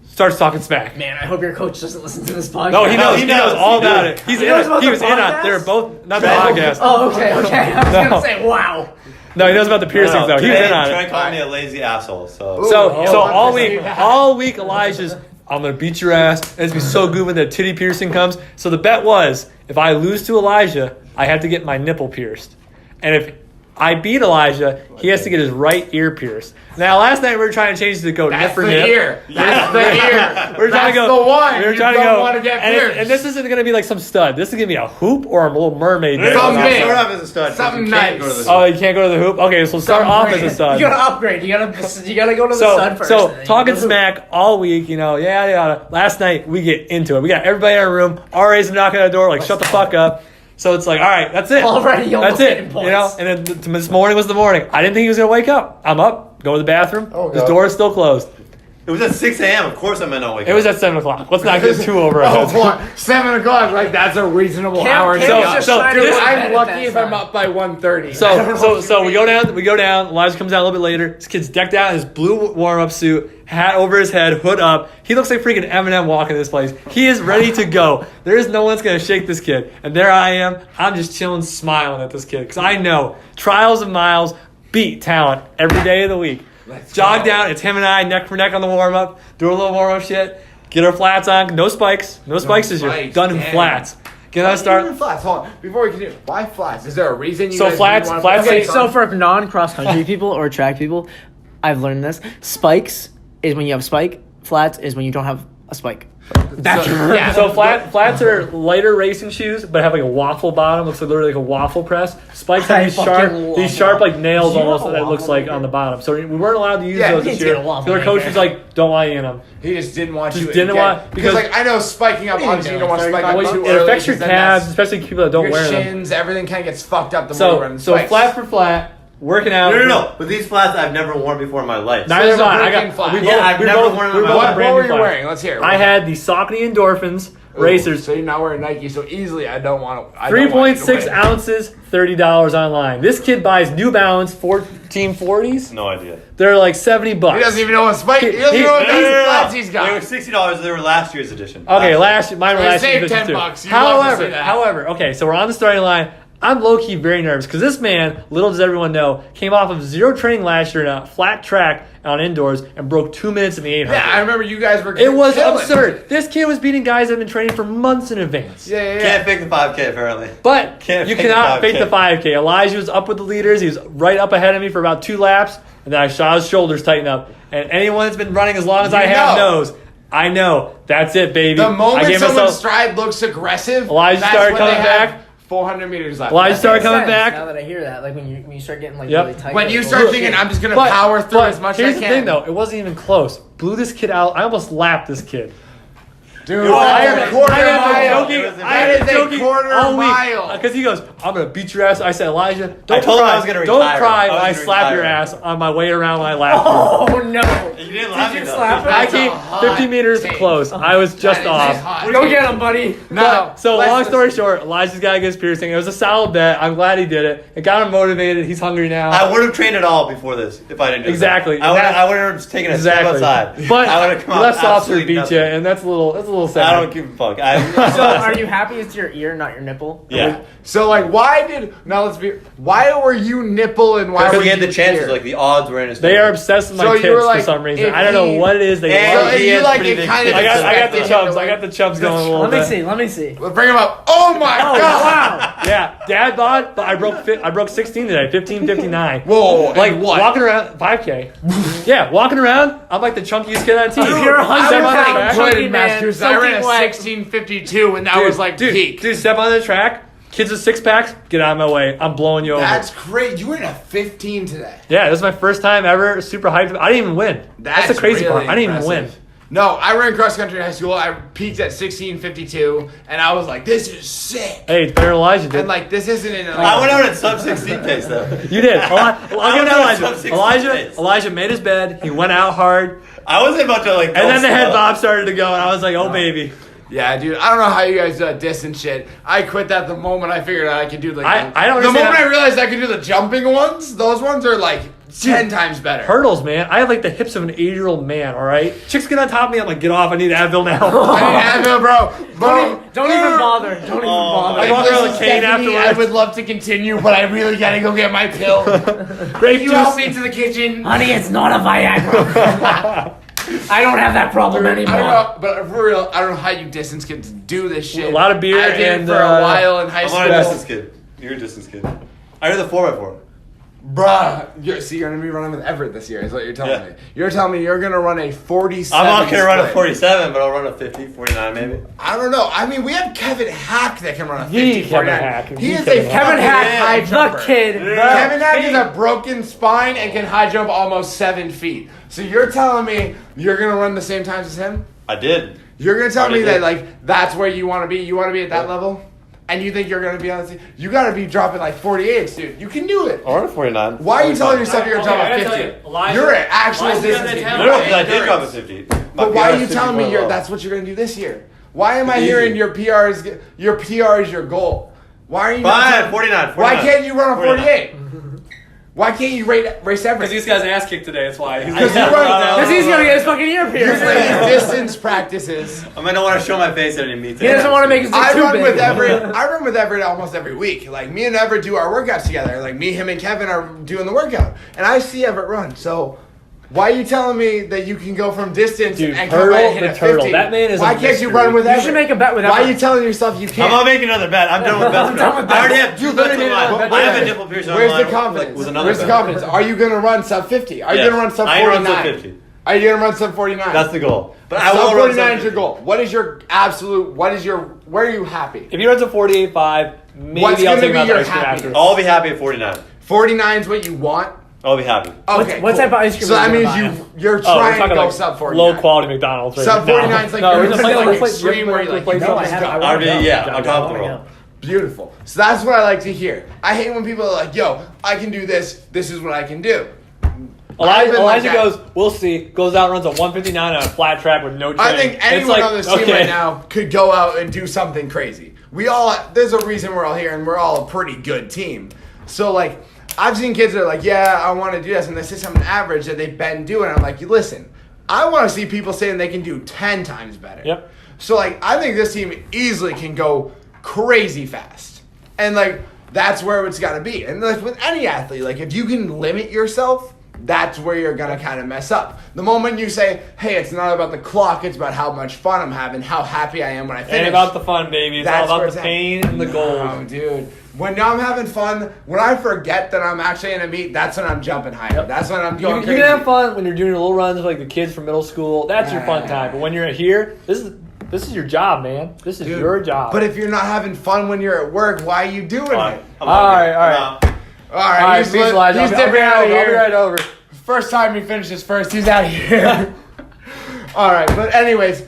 Start starts talking smack. Man, I hope your coach doesn't listen to this podcast. No, he knows. He knows all about it. He knows about He the was in on. podcast? They were both not the podcast. Oh, okay. I was No. gonna say, wow. No, he knows about the piercings though. He was in on Try it. calling me a lazy asshole. So So all 100%. week, Elijah's, I'm gonna beat your ass. And it's gonna be so good when the titty piercing comes. So the bet was, if I lose to Elijah, I have to get my nipple pierced, and if I beat Elijah, he has to get his right ear pierced. Now, last night we were trying to change it to go That's nip for the nip. ear. That's the ear. We're trying to That's go. the one. We were You trying to don't go. want to get and, pierced. and this isn't gonna be like some stud. This is gonna be a hoop or a little mermaid. nip. Some big. Start off as a stud. Something You can't nice. go to the Oh, you can't go to the hoop. Okay, so start off as a stud. You gotta upgrade. You gotta go to the So, sun first. so and then talking you go- smack all week, yeah. Last night we get into it. We got everybody in our room. RA's knocking on the door, like shut the fuck up. So it's like, all right, that's it. Already almost that's it. getting points. You know. And then this morning was the morning. I didn't think he was gonna wake up. I'm up, go to the bathroom. Oh, His God. door is still closed. It was at 6 a.m. Of course, I meant not wake It was at 7:00. Let's not get too over our Oh, heads. boy. 7 o'clock. Like, that's a reasonable Cam- hour. to Cam's get up. just so trying to this- go to bed I'm at lucky that if I'm time. up by 1:30. So we go down. Elijah comes down a little bit later. This kid's decked out in his blue warm-up suit, hat over his head, hood up. He looks like freaking Eminem walking this place. He is ready to go. There is no one's gonna shake this kid. And there I am. I'm just chilling, smiling at this kid because I know trials and miles beat talent every day of the week. Let's Jog go. down. It's him and I, neck for neck on the warm-up. Do a little warm-up shit. Get our flats on. No spikes. No spikes this year. spikes, Done in damn. flats. Get Why us start. even flats? Hold on. Before we continue, why flats? Is there a reason you So guys flats- didn't flats- want Okay, so for non-cross country people or track people, I've learned this. Spikes is when you have a spike. Flats is when you don't have a spike. That's yeah. So flats are lighter racing shoes, but have like a waffle bottom. Looks like literally like a waffle press. Spikes I have these fucking love these sharp like nails Do you almost have a that it looks waffle like maker? on the bottom. So we weren't allowed to use Yeah, those you this can't year. get a waffle So our coach maker. was like, "Don't want you in them." He just didn't want Just you. didn't want- because because- like I know spiking up. Obviously, you don't want to spike up Well, too it early. affects your 'cause then calves, that's- especially people that don't your wear them. shins, everything kind of gets fucked up the more you run So spikes. flat for flat, working out. No. But these flats I've never worn before in my life. Neither There's have a I. breaking got. flat. We Yeah, both. I've we never both. worn them We in my both life. brand What new were you flats. wearing? Let's hear it. I had the Saucony Endorphins Ooh, racers. So you're not wearing Nike so easily. I don't want to. 3.6 ounces, $30 online. This kid buys New Balance 1440s. No idea. They're like $70. He doesn't even know what spike. He doesn't even know what No. flats he's They were got. $60. They were last year's edition. Okay, Last mine were So you last year's saved edition too. $10. You love to see that. However, okay, so we're on the starting line. I'm low-key very nervous because this man, little does everyone know, came off of zero training last year in a flat track on indoors and broke 2 minutes in the 800. Yeah, I remember you guys were. It was killing. absurd. This kid was beating guys that have been training for months in advance. Yeah. Can't fake the 5K apparently. But Can't you fake cannot the fake the 5K. Elijah was up with the leaders. He was right up ahead of me for about 2 laps. And then I saw his shoulders tighten up. And anyone that's been running as long as I have know. knows. I know. That's it, baby. The I moment gave someone's myself, stride looks aggressive, Elijah that's started when coming they have back. 400 meters left. Elijah That's started it. coming Makes back. sense Now that I hear that, like when you start getting like Yep. really tight. When you like, start oh, thinking, shit. I'm just gonna power through as much as I here's can. the thing, though. It wasn't even close. Blew this kid out. I almost lapped this kid. Dude, You are that's a a quarter quarter mile. joking. That I is am a joking quarter all week. mile. Because he goes, I'm going to beat your ass. I said, Elijah, I don't told him cry. I was gonna Don't retire. cry I when was I gonna slap your retire. ass on my way around my lap. Oh no! You didn't laugh Did you enough. slap him? I That's a came hot 50 meters take. close. I was just That is off. hot. Go get him, buddy. No. So let's long story listen. short, Elijah's got to get his piercing. It was a solid bet. I'm glad he did it. It got him motivated. He's hungry now. I would have trained it all before this if I didn't do Exactly. that. I would have taken a step outside. But I would have come you out let Softser absolutely beat nothing. you, and that's a little sad. I don't give a fuck. So are you happy it's your ear, not your nipple? Yeah. So like, why were you nipple and why Because were he had you the chances, ear? like the odds were in his They favor. are obsessed with my So you tits were like, for some reason. if I don't know he- what it is. They And So love. he you has like pretty it big kind of tits. I got the expected chubs. him I to got the chubs going a little Let me bit. see. Let me see. Let's bring him up. Oh my Oh god! wow! Yeah, Dad bought, but I broke 16 today, 15:59. Whoa! Like and what? walking around 5K. Yeah, walking around. I'm like the chunkiest kid on the team. Dude, you're a I hundred was pound like chunky good in man, Massachusetts. I ran a soaking wet. 16:52, and that was like peak. Dude, step on the track. Kids with 6-packs, get out of my way. I'm blowing you over. That's great. You ran a 15 today. Yeah, this is my first time ever. Super hyped. I didn't even win. That's the crazy really part. I didn't even win. impressive. No, I ran cross country in high school. I peaked at 16:52, and I was like, "This is sick." Hey, it's better than Elijah did. And like, this isn't in. I went out at sub 16 pace though. You did. I'll give went it out to at sub Elijah. 16 Elijah. pace. Elijah made his bed. He went out hard, I wasn't about to like. and then the head slow. bob started to go, and I was like, "Oh baby." Yeah, dude. I don't know how you guys diss and shit. I quit that the moment I figured out I could do like. I don't The understand moment how- I realized I could do the jumping ones, those ones are like 10 times better. Hurdles, man. I have like the hips of an 80-year-old man, all right? Chicks get on top of me, I'm like, get off, I need Advil now. I need Advil, bro. Don't even bother. Don't even bother. I walk around with a cane Stephanie, afterwards. I would love to continue, but I really gotta go get my pill. Grape You help juice. me to the kitchen. Honey, it's not a Viagra. I don't have that problem I don't anymore. know, but for real, I don't know how you distance kids do this shit. A lot of beer I did and, it for a while in high I'm school. not a distance kid. You're a distance kid. I heard the 4x4. Bruh, you're gonna be running with Everett this year, is what you're telling me. You're telling me you're gonna run a 47. I'm not gonna run a split. 47, but I'll run a 50, 49 maybe. I don't know. I mean, we have Kevin Hack that can run a 50, Kevin 49. Hack. He is Kevin a Kevin fucking Hack, high the jumper. kid. Kevin Hack is a broken spine and can high jump almost 7 feet. So you're telling me you're gonna run the same times as him? I did. You're gonna tell Already me that did. like that's where you want to be? You want to be at that level? And you think you're gonna be on the team? You gotta be dropping like 48s, dude. You can do it. I'll run a 49. Why are you telling yourself you're gonna drop Okay, I a gotta 50? tell you, Elijah- You're an actual Elijah's got distance that kid. talent. No, You're because I did drop a endurance. 50. But why are you telling me that's what you're gonna do this year? Why am I Easy. hearing your PR is your goal? Why are you not Fine, telling- 49. Why can't you run a 49. 48? Why can't you race Because Everett? this guy's ass kicked today, that's why. Because you run Because he's gonna get his fucking ear these pierced. distance practices. I might not want to show my face at any meeting. He doesn't want to make his dick I too run big. with Everett. I run with Everett almost every week. Like me and Everett do our workouts together. Like me, him, and Kevin are doing the workout, and I see Everett run. So why are you telling me that you can go from distance Dude, and come back and hit the a turtle. 50? That man is Why a can't you mystery. run with You Everett? should make a bet with Why are Everett. you telling yourself you I'm can't? not making another bet. I'm done with bets. I'm done with I already bets. have 2 You bets literally on mine. did. I have a nipple piercing Where's online the confidence? with another Where's the bet. confidence? Are you gonna run sub 50? Are you Yes. gonna run sub I ain't run 49? sub 50. Are you gonna run sub 49? That's the goal. But I Sub will run 49 sub is your 50. goal. What is your absolute? What is your? Where are you happy? If he runs a 48.5, maybe What's I'll gonna take him be out your the ice cream happy? after. I'll be happy at 49. 49 is what you want. I'll be happy. Okay, What type of ice cream So are that you means gonna buy? you're Oh, we're trying to talking go like sub 49. low quality McDonald's right Sub now. 49 is like No, you're we're gonna just play like like let's extreme where you like you No, know I this have- guy. I I'll be, yeah, on top of the I know. world. Beautiful. So that's what I like to hear. I hate when people are like, "Yo, I can do this. This is what I can do." I've been like Elijah that. goes, we'll see. Goes out, runs a 159 on a flat track with no I training. think anyone It's like, on this team okay. right now could go out and do something crazy. There's a reason we're all here, and we're all a pretty good team. So like, I've seen kids that are like, "Yeah, I want to do this," and they say something average that they've been doing. I'm like, listen, I want to see people saying they can do 10 times better. Yep. So like, I think this team easily can go crazy fast, and like that's where it's got to be. And like with any athlete, like if you can limit yourself, that's where you're gonna kind of mess up. The moment you say, "Hey, it's not about the clock; it's about how much fun I'm having, how happy I am when I finish." Ain't about the fun, baby. It's That's all where about the at. pain and the goals. No, dude. When I'm having fun, when I forget that I'm actually in a meet, that's when I'm jumping higher. Yep. That's when I'm You, going you crazy. can have fun when you're doing your little runs with like the kids from middle school. That's your fun time. But when you're here, this is your job, man. This is Dude, your job. But if you're not having fun when you're at work, why are you doing Fine. it? I'm All okay. right, all right. I'm out. All all right, right, he's, peace, Elijah. he's I'll be dipping right out of over. I'll be here. right over. First time he finishes first, he's out of here. All right, but anyways,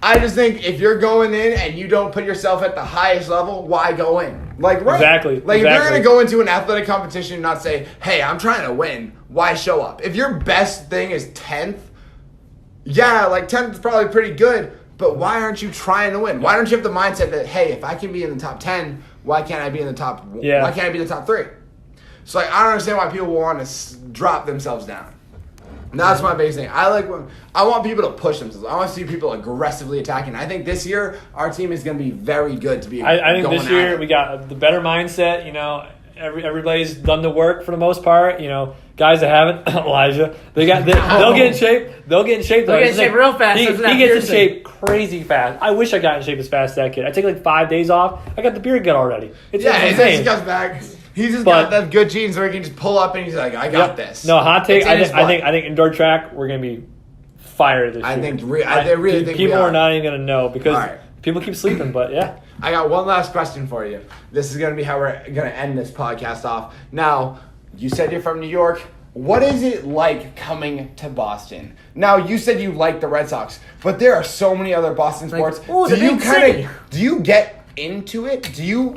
I just think if you're going in and you don't put yourself at the highest level, why go in? Like, right? Exactly, Like, if you're exactly. going to go into an athletic competition and not say, "Hey, I'm trying to win," why show up? If your best thing is 10th, yeah, like 10th is probably pretty good, but why aren't you trying to win? Why don't you have the mindset that, hey, if I can be in the top 10, why can't I be in the top? Yeah. Why can't I be in the top 3? So like, I don't understand why people want to drop themselves down. And that's my biggest thing. I want people to push themselves. I want to see people aggressively attacking. I think this year our team is going to be very good to be. I think going this at year it. we got the better mindset. You know, everybody's done the work for the most part. You know, guys that haven't, Elijah, they'll get in shape. They'll get in shape. They'll get in shape real fast. He Isn't that gets in piercing? shape crazy fast. I wish I got in shape as fast as that kid. I take like 5 days off. I got the beard gut already. It's Yeah, he insane. just comes back. He's just But- got that good genes where he can just pull up and he's like, "I got Yep. this." No, hot take. It's in his I think blood. indoor track we're gonna be fire this I year. think I really think people we are are. not even gonna know because All right. people keep sleeping. But yeah, I got one last question for you. This is going to be how we're going to end this podcast off. Now, you said you're from New York. What is it like coming to Boston? Now, you said you like the Red Sox, but there are so many other Boston sports. ooh, the big city. Do you get into it? Do you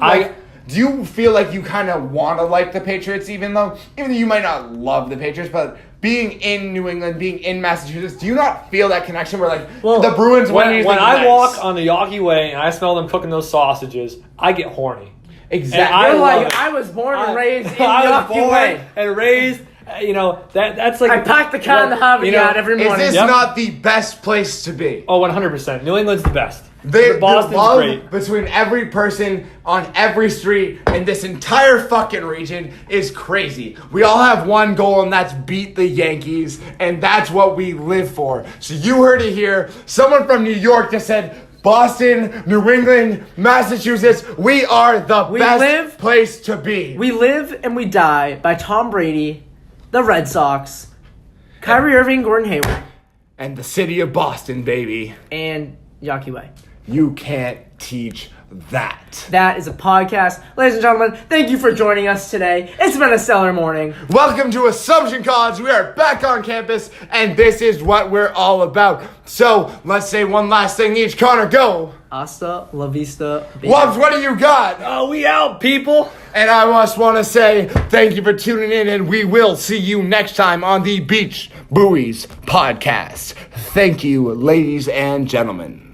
feel like you kind of want to like the Patriots even though you might not love the Patriots, but being in New England, being in Massachusetts, do you not feel that connection where like Well, the Bruins when you I think, nice? walk on the Yawkey Way and I smell them cooking those sausages, I get horny. Exactly. I You're love like, it. I was born and raised in I was Yawkey born Way. and raised That's like I pack the cat in the habitat every Is morning. this Yep. not the best place to be? Oh, 100%. New England's the best. The Boston's love great. between every person on every street in this entire fucking region is crazy. We all have one goal, and that's beat the Yankees, and that's what we live for. So you heard it here. Someone from New York just said, Boston, New England, Massachusetts, we are the best place to be. We live and we die by Tom Brady, the Red Sox, Kyrie Irving, Gordon Hayward, And the city of Boston, baby. and Yaki Way. You can't teach that. That is a podcast. Ladies and gentlemen, thank you for joining us today. It's been a stellar morning. Welcome to Assumption College. We are back on campus, and this is what we're all about. So, let's say one last thing each. Connor, go. Hasta la vista, baby. Wubbz, what do you got? Oh, we out, people. And I just want to say thank you for tuning in, and we will see you next time on the Beach Buoys podcast. Thank you, ladies and gentlemen.